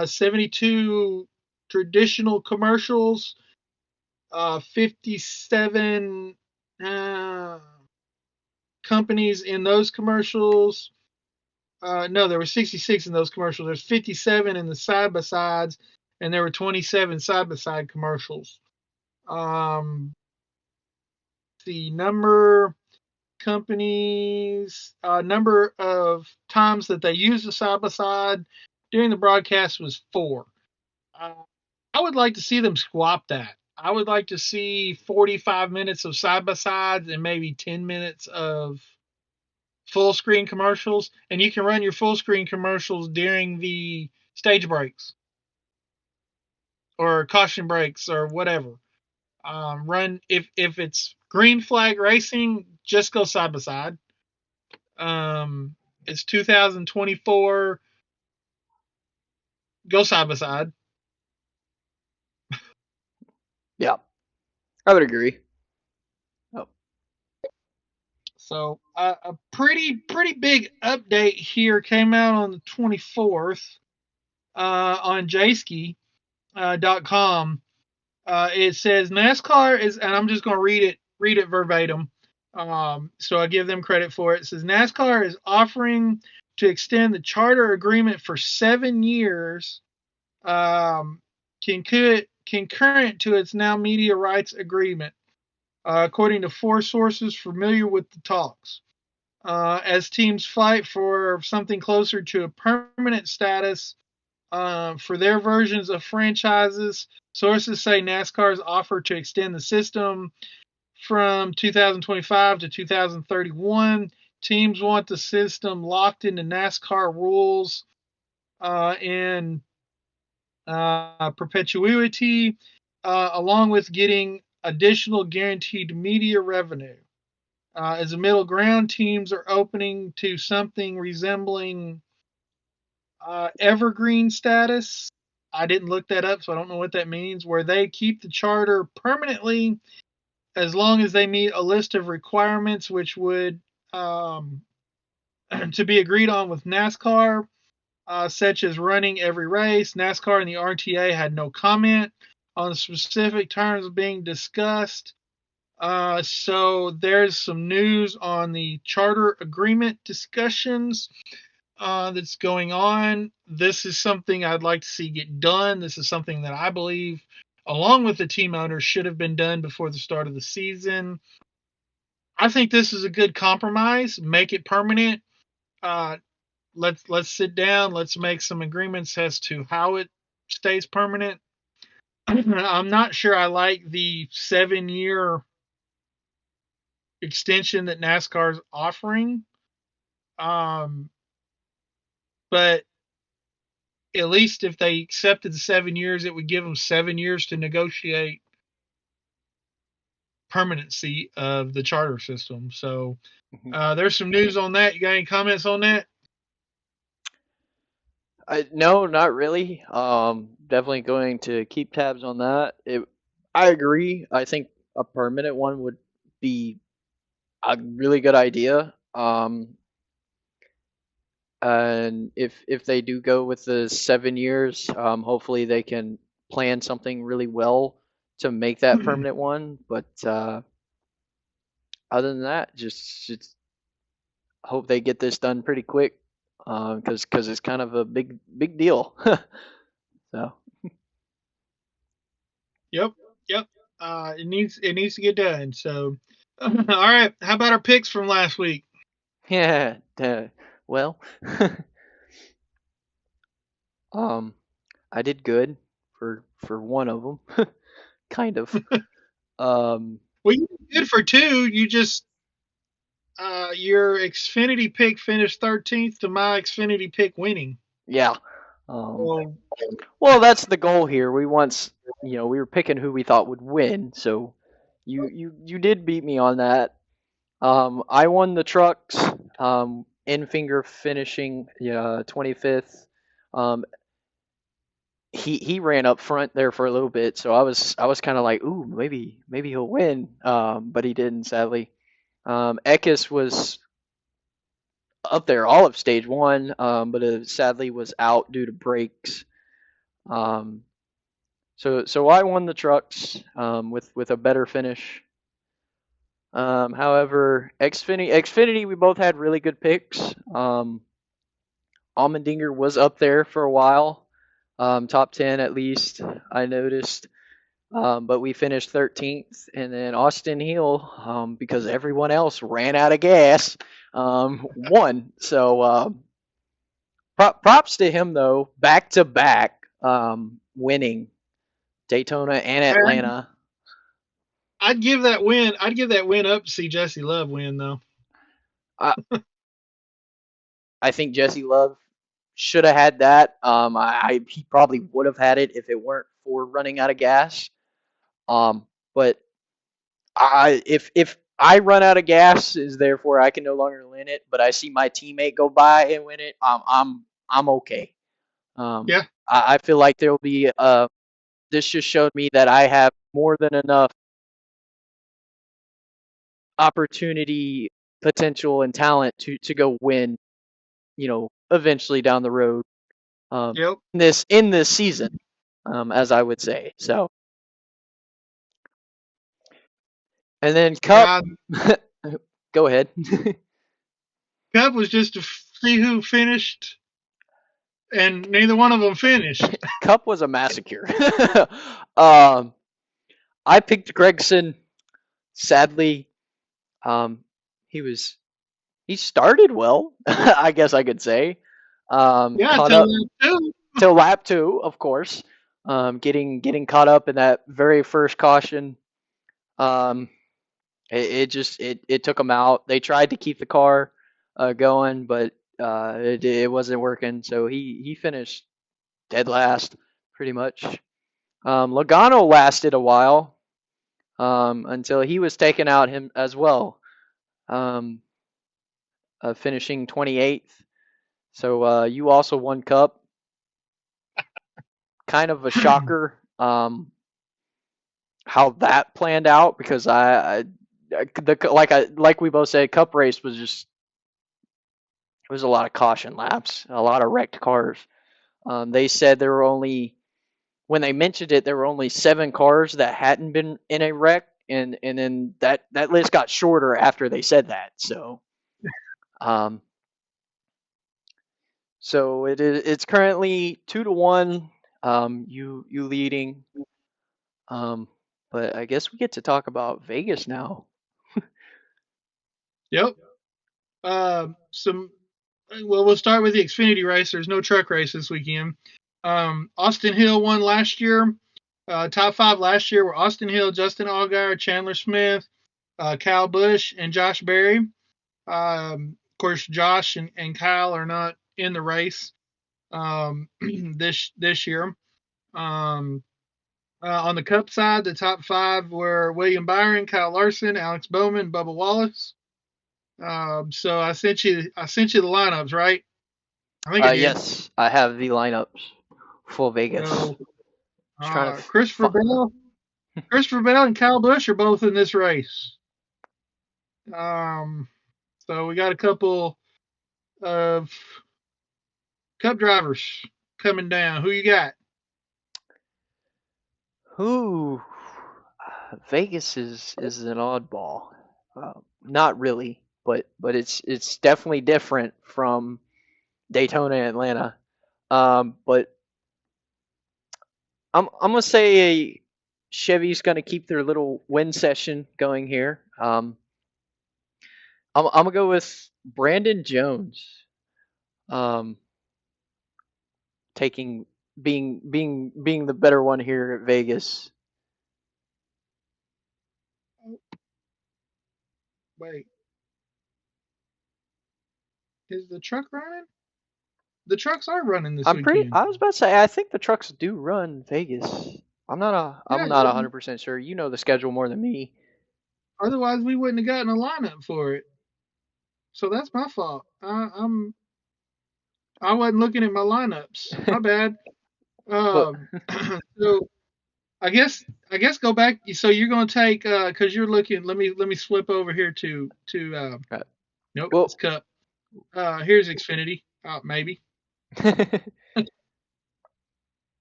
72 traditional commercials, 57 companies in those commercials. No, there were 66 in those commercials. There's 57 in the side by sides, and there were 27 side by side commercials. The number of times that they used the side by side during the broadcast was 4. Uh, I would like to see them swap that. I would like to see 45 minutes of side by sides and maybe 10 minutes of full screen commercials, and you can run your full screen commercials during the stage breaks or caution breaks or whatever. Run if it's green flag racing, just go side by side. It's 2024. Go side by side. Yeah, I would agree. Oh. So a pretty big update here came out on the 24th on Jayski.com. It says NASCAR is, and I'm just going to read it verbatim. So I give them credit for it. It says NASCAR is offering to extend the charter agreement for 7 years, concurrent to its now media rights agreement, according to 4 sources familiar with the talks. As teams fight for something closer to a permanent status for their versions of franchises, sources say NASCAR's offer to extend the system from 2025 to 2031. Teams want the system locked into NASCAR rules in perpetuity, along with getting additional guaranteed media revenue. As a middle ground, teams are opening to something resembling evergreen status. I didn't look that up, so I don't know what that means, where they keep the charter permanently as long as they meet a list of requirements which would to be agreed on with NASCAR, such as running every race. NASCAR and the RTA had no comment on the specific terms being discussed. So there's some news on the charter agreement discussions that's going on. This is something I'd like to see get done. This is something that I believe, along with the team owners, should have been done before the start of the season. I think this is a good compromise. Make it permanent. Uh, let's sit down. Let's make some agreements as to how it stays permanent. I'm not sure I like the 7-year extension that NASCAR's offering. But at least if they accepted the 7 years, it would give them 7 years to negotiate permanency of the charter system. So there's some news on that. You got any comments on that? No, not really. Definitely going to keep tabs on that. I agree. I think a permanent one would be a really good idea. And if they do go with the 7 years, hopefully they can plan something really well to make that permanent one. But other than that, just hope they get this done pretty quick, because it's kind of a big deal. So Yep, yep. It needs to get done. So, all right. How about our picks from last week? yeah, well, um, I did good for one of them, kind of. Um, Well, you did good for two. You just your Xfinity pick finished 13th to my Xfinity pick winning. yeah. Um, So, well, that's the goal here. We were picking who we thought would win, so you did beat me on that. I won the trucks. In finger finishing 25th. he ran up front there for a little bit, so I was kind of like, ooh, maybe he'll win, but he didn't, sadly. Ekis was up there all of stage one, but sadly was out due to brakes. Um, so I won the trucks with a better finish. However, Xfinity, we both had really good picks. Almendinger was up there for a while, top 10 at least, I noticed. But we finished 13th, and then Austin Hill, because everyone else ran out of gas, won. So props to him though, back to back, winning Daytona and Atlanta. I'd give that win. I'd give that win up to see Jesse Love win though. I, I think Jesse Love should have had that. He probably would have had it if it weren't for running out of gas. But if I run out of gas, is therefore I can no longer win it. But I see my teammate go by and win it. I'm okay. Yeah. I feel like there will be. This just showed me that I have more than enough opportunity, potential, and talent to go win. Eventually down the road. Yep. In this season, as I would say. So, and then Cup. God, Go ahead. Cup was just to see who finished, and neither one of them finished. Cup was a massacre. um, I picked Gregson. Sadly, um, he started well. I guess I could say. Yeah, Caught till up then too. till lap two, of course. Getting caught up in that very first caution. Um, it took them out. They tried to keep the car going, but it wasn't working. So he finished dead last, pretty much. Logano lasted a while until he was taken out him as well, um, finishing 28th. So you also won Cup. Kind of a shocker how that planned out because like we both said, Cup race was just it was a lot of caution laps, a lot of wrecked cars. They said there were only when they mentioned it, there were only 7 cars that hadn't been in a wreck, and then that list got shorter after they said that. Um, so it's currently 2-1. You leading. Um, but I guess we get to talk about Vegas now. Yep. Some. Well, we'll start with the Xfinity race. There's no truck race this weekend. Austin Hill won last year. Top 5 last year were Austin Hill, Justin Allgaier, Chandler Smith, Kyle Busch, and Josh Berry. Of course, Josh and Kyle are not in the race this year. On the Cup side, the top 5 were William Byron, Kyle Larson, Alex Bowman, Bubba Wallace. So I sent you the lineups, right? I think I did. Yes, I have the lineups for Vegas. So, Just trying to Christopher Bell and Kyle Busch are both in this race. So we got a couple of Cup drivers coming down. Who you got? Who Vegas is an oddball. Not really, but it's definitely different from Daytona and Atlanta. But I'm gonna say Chevy's gonna keep their little win session going here. I'm gonna go with Brandon Jones. Um, taking being the better one here at Vegas. Wait, is the truck running? The trucks are running this weekend. I was about to say I think the trucks do run Vegas. Yeah, I'm not 100% sure. You know the schedule more than me. otherwise we wouldn't have gotten a lineup for it. So that's my fault. I wasn't looking at my lineups. My bad. But So I guess go back. So you're gonna take because you're looking. Let me flip over here to nope, well, it's Cup. Here's Xfinity. Maybe.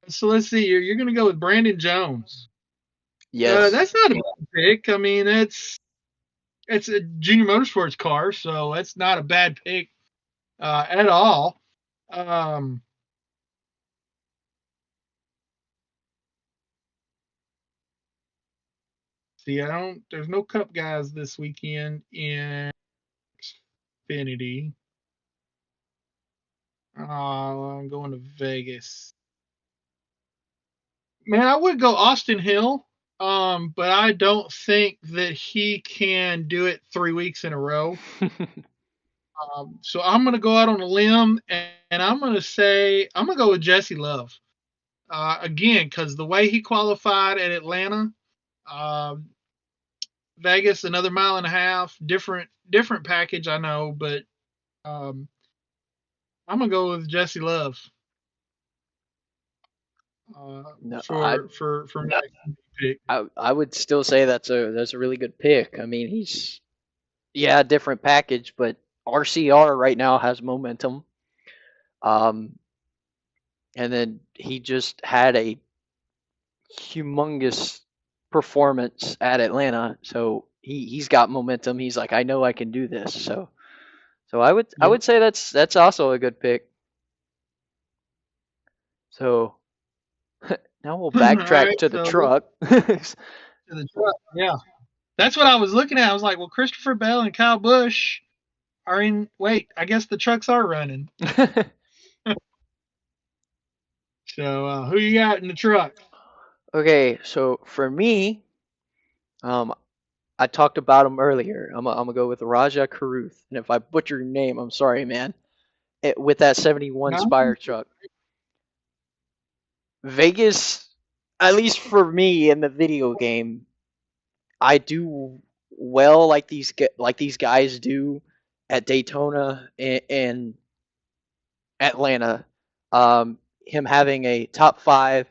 So let's see. You're gonna go with Brandon Jones. yes. That's not a bad pick. I mean, it's a junior motorsports car, so that's not a bad pick at all. Um, see, I don't. There's no Cup guys this weekend in Xfinity. I'm going to Vegas. Man, I would go Austin Hill, but I don't think that he can do it 3 weeks in a row. So I'm going to go out on a limb, and I'm going to say I'm going to go with Jesse Love again because the way he qualified at Atlanta, um, Vegas, another mile and a half, different package, I know, but um, I'm gonna go with Jesse Love No, for my pick. I would still say that's a really good pick. I mean, he's different package, but RCR right now has momentum. Um, and then he just had a humongous performance at Atlanta, so he's got momentum. He's like, I know I can do this. So I Yep. would say that's also a good pick. So now we'll All backtrack right, to the so let's truck. to the truck. Yeah, that's what I was looking at. I was like, well, Christopher Bell and Kyle Busch are in. Wait, I guess the trucks are running. So who you got in the truck? Okay, so for me, um, I talked about him earlier. I'm gonna go with Raja Karuth, and if I butcher your name, I'm sorry, man. With that 71 No. Spire truck, Vegas, at least for me in the video game, I do well like these guys do at Daytona and Atlanta. Him having a top five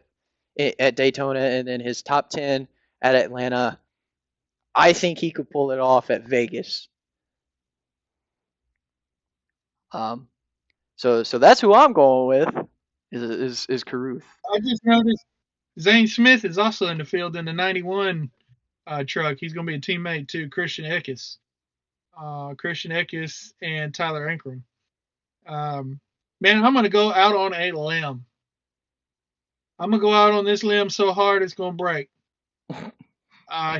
at Daytona and then his top 10 at Atlanta, I think he could pull it off at Vegas. Um, so that's who I'm going with is Caruth. I just noticed Zane Smith is also in the field in the '91 truck. He's going to be a teammate to Christian Eckes and Tyler Ankrum. Man, I'm going to go out on a limb. I'm going to go out on this limb so hard it's going to break.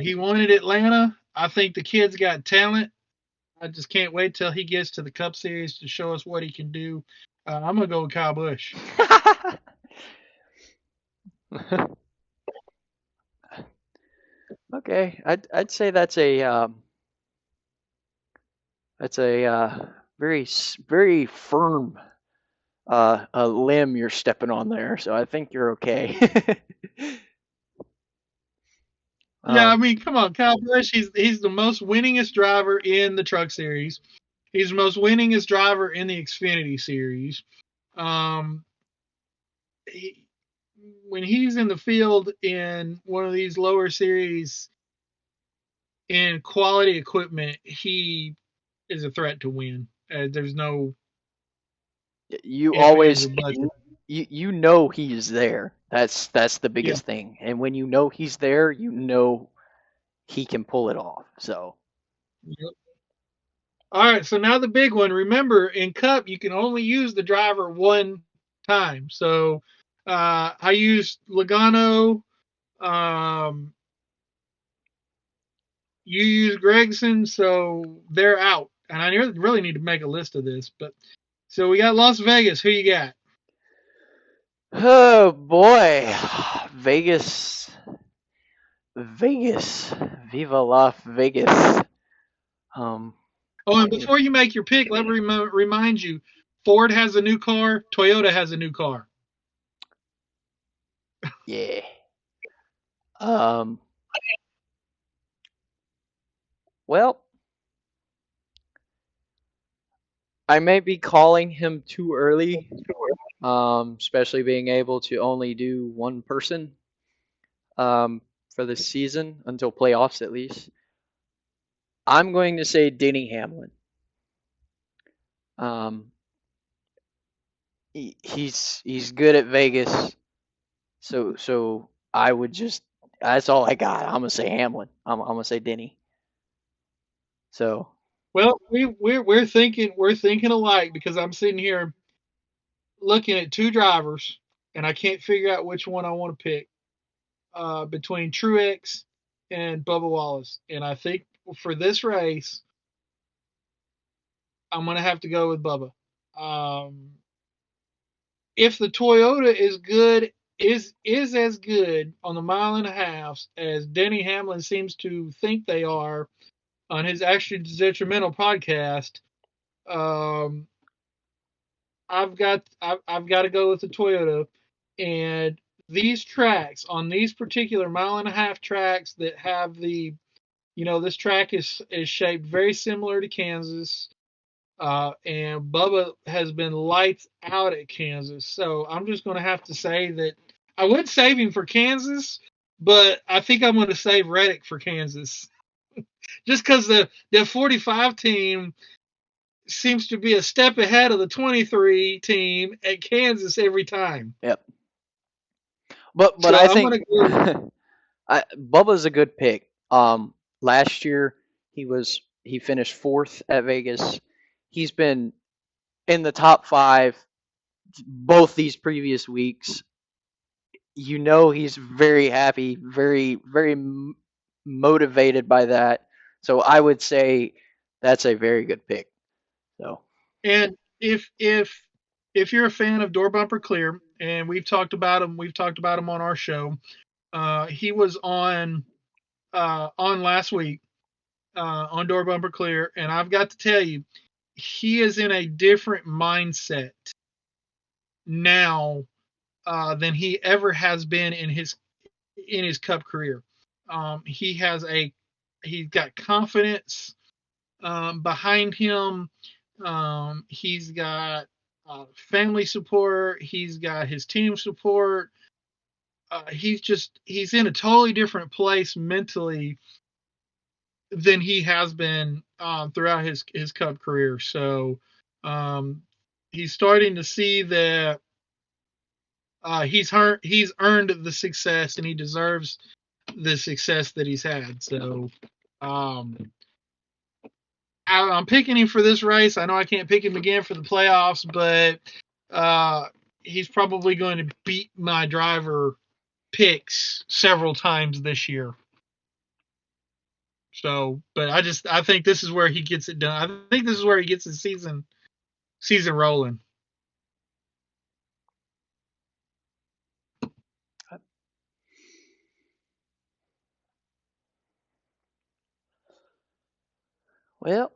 He wanted Atlanta. I think the kid's got talent. I just can't wait till he gets to the Cup Series to show us what he can do. I'm going to go with Kyle Busch. Okay, I'd say that's a very firm a limb you're stepping on there. So I think you're okay. Yeah, I um, mean, come on, Kyle Busch. He's the most winningest driver in the Truck Series. He's the most winningest driver in the Xfinity Series. Um, he, when he's in the field in one of these lower series in quality equipment, he is a threat to win. There's no you ifs, ands, always or buts. you know he's there. That's the Yeah. biggest thing. And when you know he's there, you know he can pull it off. So Yep. All right. So now the big one. Remember, in Cup, you can only use the driver one time. So I used Logano. Um, you use Gregson, so they're out. And I really need to make a list of this. But so we got Las Vegas. Who you got? oh boy, Vegas, Vegas, Viva Las Vegas. Um, Oh, and before you make your pick, let me remind you, Ford has a new car. Toyota has a new car. yeah. Um, well, I may be calling him too early. especially being able to only do one person for the season until playoffs at least. I'm going to say Denny Hamlin. Um, he's good at Vegas, so I would just that's all I got. I'm gonna say Hamlin. I'm gonna say Denny. So Well, we're thinking alike because I'm sitting here looking at two drivers, and I can't figure out which one I want to pick between Truex and Bubba Wallace. And I think for this race, I'm gonna have to go with Bubba. Um, if the Toyota is good, is as good on the mile and a half as Denny Hamlin seems to think they are on his actually Detrimental podcast, um, I've got to go with the Toyota. And these tracks on these particular mile and a half tracks that have this track is shaped very similar to Kansas. And Bubba has been lights out at Kansas. So I'm just going to have to say that I would save him for Kansas, but I think I'm going to save Reddick for Kansas. Just because the 45 team seems to be a step ahead of the 23 team at Kansas every time. yep. But So I I'm think going to go. Bubba's a good pick. Last year he finished fourth at Vegas. He's been in the top five both these previous weeks. You know he's very happy, very motivated by that. So I would say that's a very good pick. So And if you're a fan of Door Bumper Clear, and we've talked about him on our show. He was on last week on Door Bumper Clear, and I've got to tell you, he is in a different mindset now than he ever has been in his Cup career. He's got confidence behind him. He's got family support. He's got his team support. He's in a totally different place mentally than he has been throughout his Cup career. So um, he's starting to see that he's earned the success and he deserves the success that he's had. So um, I'm picking him for this race. I know I can't pick him again for the playoffs, but he's probably going to beat my driver picks several times this year. So, but I think this is where he gets it done. I think this is where he gets his season rolling. well,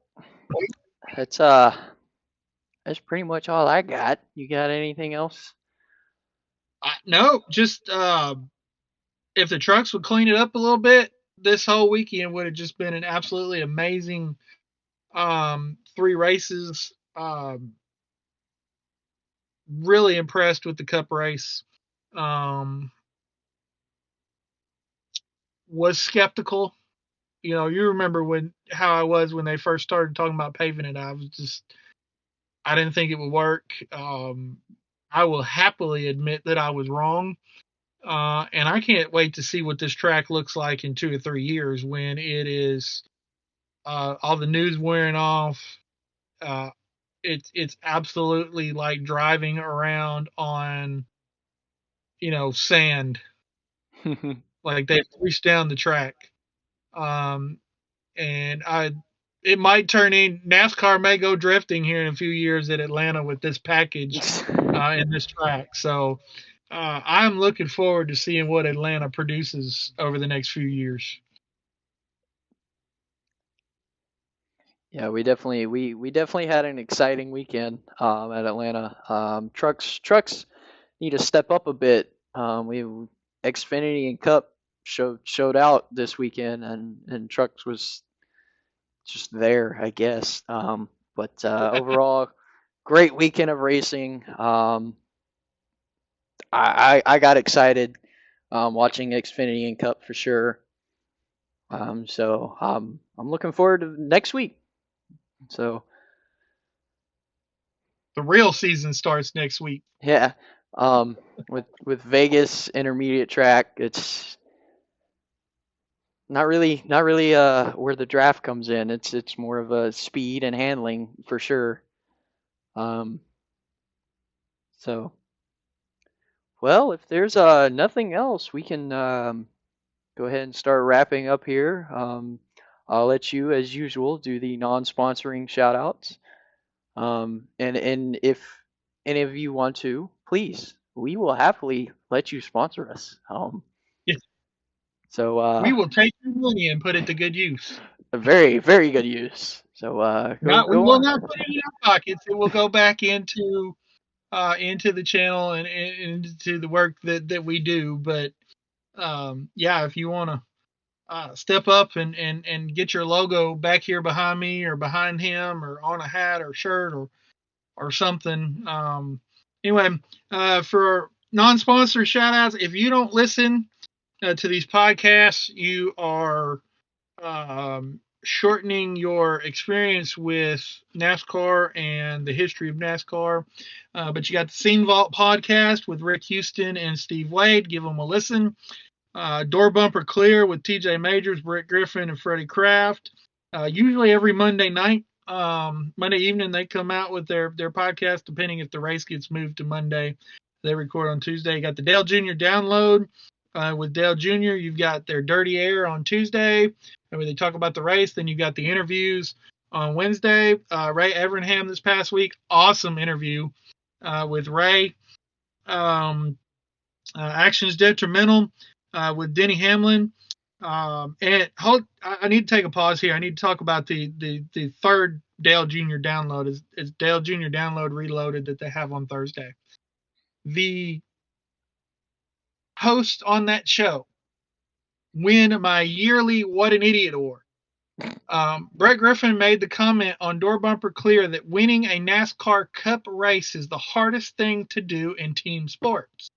that's that's pretty much all I got. You got anything else? No, just if the trucks would clean it up a little bit, this whole weekend would have just been an absolutely amazing three races. Really impressed with the Cup race. Um, was skeptical. You remember how I was when they first started talking about paving it. I didn't think it would work. I will happily admit that I was wrong. And I can't wait to see what this track looks like in 2 or 3 years when it is all the news wearing off. Uh, it's absolutely like driving around on sand, like they've reached down the track. Um, and it might turn in NASCAR may go drifting here in a few years at Atlanta with this package in this track. So I'm looking forward to seeing what Atlanta produces over the next few years. Yeah, we definitely had an exciting weekend at Atlanta. Trucks need to step up a bit. We Xfinity and Cup showed out this weekend, and Trucks was just there, I guess. But overall, great weekend of racing. I got excited watching Xfinity and Cup for sure. So I'm looking forward to next week. So The real season starts next week. yeah, with Vegas intermediate track, it's not really where the draft comes in. It's more of a speed and handling for sure. Um, so well, if there's nothing else, we can go ahead and start wrapping up here. I'll let you, as usual, do the non-sponsoring shout-outs. And if any of you want to, please, we will happily let you sponsor us. Yes. So We will take your money and put it to good use. a very, very good use. So We go will on. not put it in our pockets. It will go back into the channel and into the work that we do. But yeah, if you want to step up and get your logo back here behind me or behind him or on a hat or shirt or something. Anyway, for non-sponsor shout outs, if you don't listen to these podcasts, you are shortening your experience with NASCAR and the history of NASCAR. But you got the Scene Vault podcast with Rick Houston and Steve Wade. Give them a listen. Door Bumper Clear with TJ Majors, Britt Griffin, and Freddie Kraft. Usually every Monday night, Monday evening, they come out with their podcast, depending if the race gets moved to Monday. They record on Tuesday. You got the Dale Jr. download with Dale Jr. You've got their Dirty Air on Tuesday, where they talk about the race. Then you got the interviews on Wednesday. Ray Evernham this past week, awesome interview with Ray. Actions Detrimental with Denny Hamlin. And I need to take a pause here. I need to talk about the third Dale Jr. download. Is Dale Jr. download reloaded that they have on Thursday. The host on that show win my yearly What an Idiot award. Brett Griffin made the comment on Door Bumper Clear that winning a NASCAR Cup race is the hardest thing to do in team sports.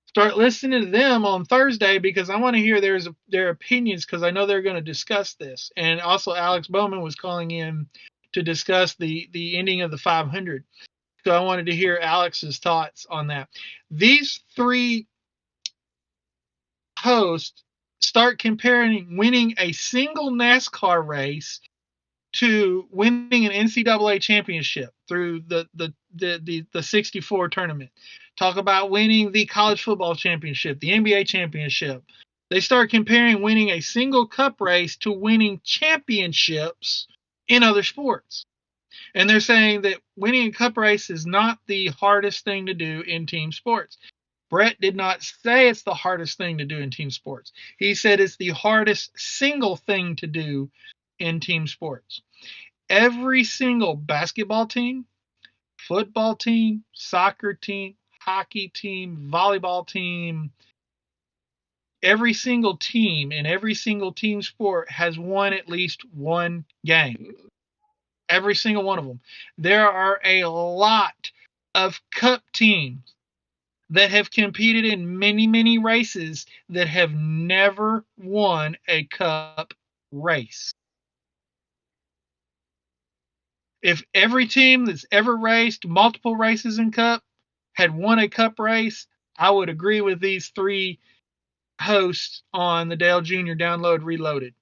Start listening to them on Thursday because I want to hear their opinions because I know they're going to discuss this. And also Alex Bowman was calling in to discuss the ending of the 500. So I wanted to hear Alex's thoughts on that. These three hosts start comparing winning a single NASCAR race to winning an NCAA championship through the 64 tournament. Talk about winning the college football championship, the NBA championship. They start comparing winning a single cup race to winning championships in other sports. And they're saying that winning a cup race is not the hardest thing to do in team sports. Brett did not say it's the hardest thing to do in team sports. He said it's the hardest single thing to do in team sports. Every single basketball team, football team, soccer team, hockey team, volleyball team, every single team in every single team sport has won at least one game. Every single one of them. There are a lot of cup teams that have competed in many, many races that have never won a cup race. If every team that's ever raced multiple races in cup had won a cup race, I would agree with these three hosts on the Dale Jr. Download Reloaded.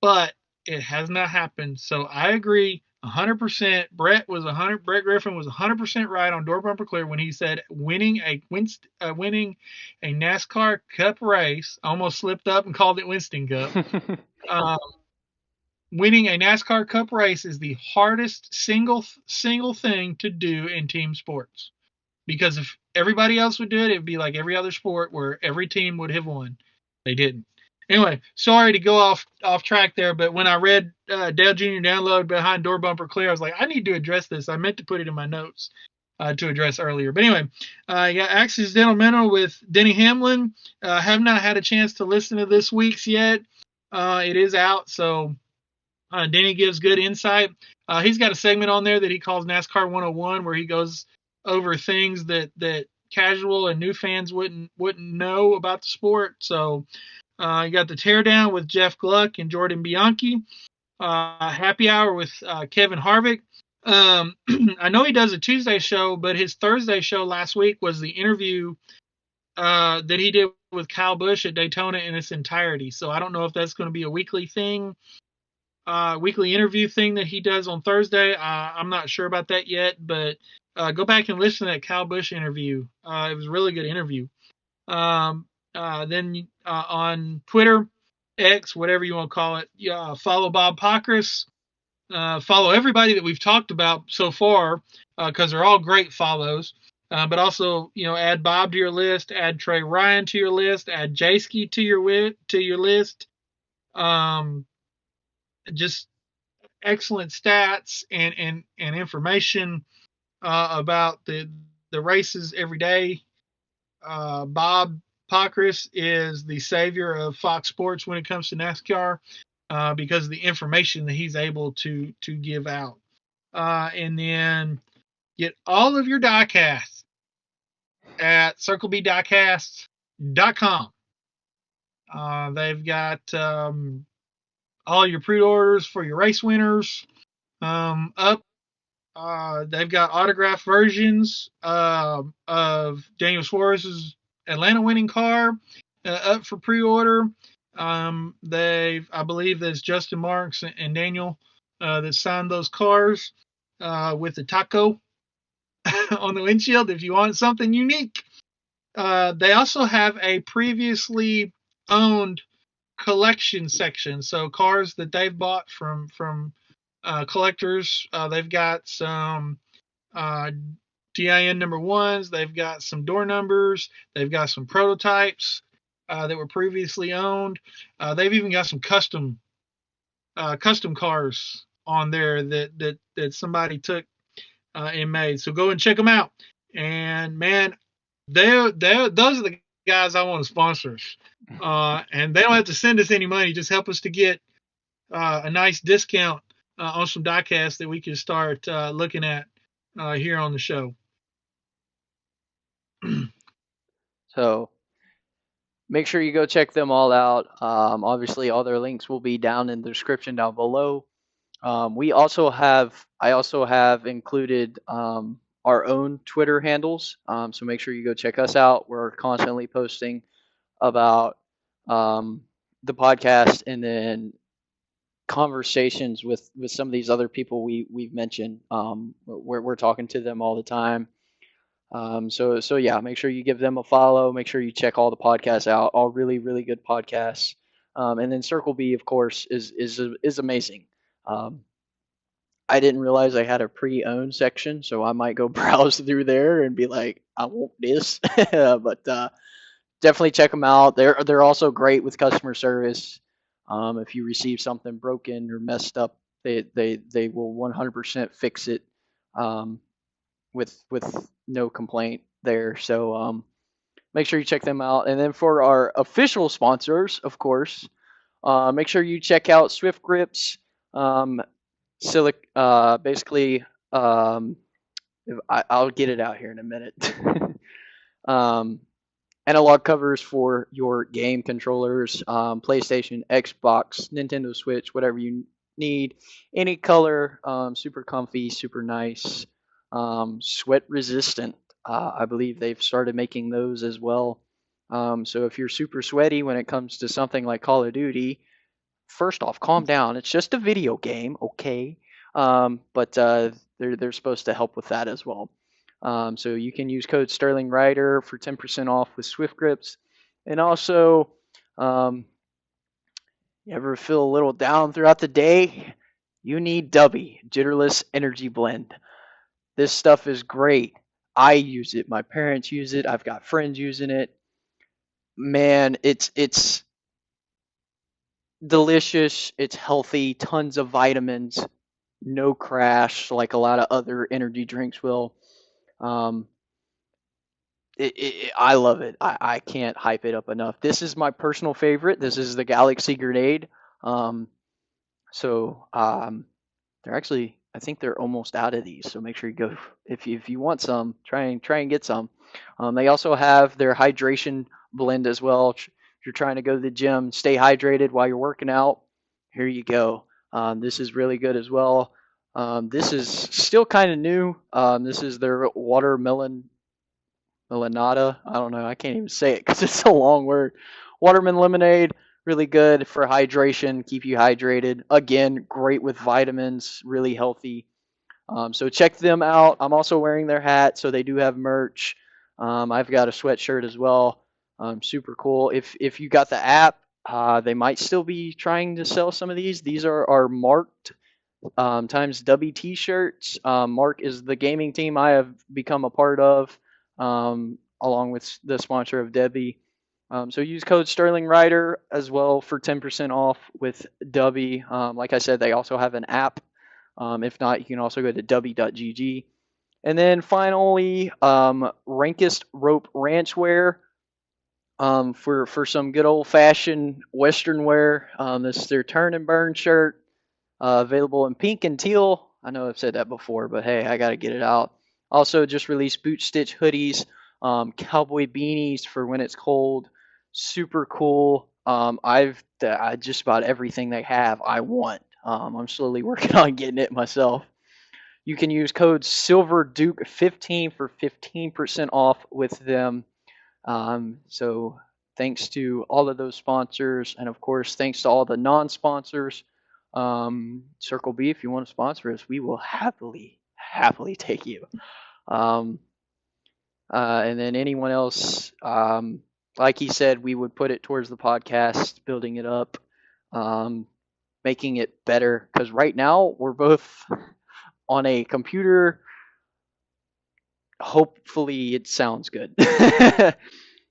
But it has not happened. So I agree 100%. Brett Griffin was 100% right on Door Bumper Clear when he said winning a NASCAR Cup race. I almost slipped up and called it Winston Cup. Winning a NASCAR Cup race is the hardest single thing to do in team sports. Because if everybody else would do it, it'd be like every other sport where every team would have won. They didn't. Anyway, sorry to go off track there, but when I read Dale Jr. Download behind Door Bumper Clear, I was like, I need to address this. I meant to put it in my notes to address earlier. But anyway, Accidental with Denny Hamlin. Have not had a chance to listen to this week's yet. It is out, so Denny gives good insight. He's got a segment on there that he calls NASCAR 101 where he goes over things that casual and new fans wouldn't know about the sport. So you got the Teardown with Jeff Gluck and Jordan Bianchi. Happy Hour with Kevin Harvick. I know he does a Tuesday show, but his Thursday show last week was the interview that he did with Kyle Busch at Daytona in its entirety. So I don't know if that's going to be a weekly thing, weekly interview thing that he does on Thursday. I'm not sure about that yet, but go back and listen to that Kyle Busch interview. It was a really good interview. Then on Twitter, X, whatever you want to call it, follow Bob Pockrass. Follow everybody that we've talked about so far because they're all great follows. But also, add Bob to your list, add Trey Ryan to your list, add Jayski to your list. Just excellent stats and information about the races every day. Bob Pockrass is the savior of Fox Sports when it comes to NASCAR because of the information that he's able to give out. And then get all of your diecasts at circlebdiecast.com. They've got all your pre-orders for your race winners up. They've got autographed versions of Daniel Suarez's Atlanta winning car up for pre-order. I believe there's Justin Marks and Daniel that signed those cars with the taco on the windshield if you want something unique. They also have a previously owned collection section, so cars that they've bought from collectors. They've got some DIN number ones. They've got some door numbers. They've got some prototypes that were previously owned. They've even got some custom cars on there that somebody took and made. So go and check them out. And man, those are the guys I want to sponsor. And they don't have to send us any money. Just help us to get a nice discount on some diecasts that we can start looking at here on the show. So make sure you go check them all out. Obviously, all their links will be down in the description down below. I also have included our own Twitter handles. So make sure you go check us out. We're constantly posting about the podcast and then conversations with some of these other people we've mentioned. We're talking to them all the time. So yeah, make sure you give them a follow. Make sure you check all the podcasts out. All really, really good podcasts. And then Circle B, of course, is amazing. I didn't realize I had a pre-owned section, so I might go browse through there and be like, I want this. But definitely check them out. They're also great with customer service. If you receive something broken or messed up, they will 100% fix it with no complaint there. So make sure you check them out. And then for our official sponsors, of course, make sure you check out Swift Grips. Basically, I'll get it out here in a minute. Analog covers for your game controllers, PlayStation, Xbox, Nintendo Switch, whatever you need. Any color, super comfy, super nice, sweat resistant. I believe they've started making those as well. So if you're super sweaty when it comes to something like Call of Duty, first off, calm down. It's just a video game, okay? But they're supposed to help with that as well. So you can use code SterlingRider for 10% off with Swift Grips. And also, you ever feel a little down throughout the day? You need Dubby, Jitterless Energy Blend. This stuff is great. I use it. My parents use it. I've got friends using it. Man, it's delicious. It's healthy. Tons of vitamins. No crash like a lot of other energy drinks will. I love it. I can't hype it up enough. This is my personal favorite. This is the Galaxy Grenade. They're actually I think they're almost out of these, so make sure you go if you want some, try and get some. They also have their hydration blend as well. If you're trying to go to the gym, stay hydrated while you're working out. Here you go. This is really good as well. This is still kind of new. This is their watermelon melanata. I don't know. I can't even say it because it's a long word. Watermelon lemonade, really good for hydration, keep you hydrated. Again, great with vitamins, really healthy. So check them out. I'm also wearing their hat, so they do have merch. I've got a sweatshirt as well. Super cool. If you got the app, they might still be trying to sell some of these. These are marked times Dubby t-shirts. Mark is the gaming team I have become a part of, along with the sponsor of Debbie. So use code SterlingRider as well for 10% off with Dubby. Like I said, they also have an app. If not, you can also go to dubby.gg. And then finally, Rankest Rope Ranch Wear, for some good old fashioned Western wear. This is their Turn and Burn shirt, available in pink and teal. I know I've said that before, but hey, I got to get it out. Also, just released boot stitch hoodies, cowboy beanies for when it's cold. Super cool. I just about everything they have I want. I'm slowly working on getting it myself. You can use code SilverDuke15 for 15% off with them. So thanks to all of those sponsors, and of course, thanks to all the non-sponsors. Circle B, if you want to sponsor us, we will happily take you. And then anyone else, like he said, we would put it towards the podcast, building it up, making it better. Because right now we're both on a computer. Hopefully it sounds good.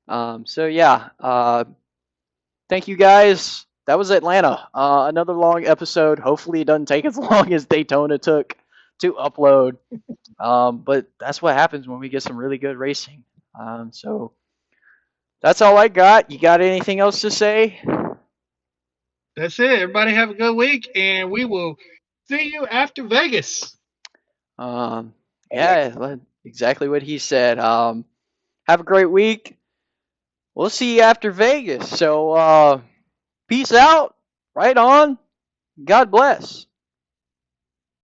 So yeah, thank you guys. That was Atlanta. Another long episode. Hopefully it doesn't take as long as Daytona took to upload. But that's what happens when we get some really good racing. So that's all I got. You got anything else to say? That's it. Everybody have a good week, and we will see you after Vegas. Yeah, exactly what he said. Have a great week. We'll see you after Vegas. So, peace out. Right on. God bless.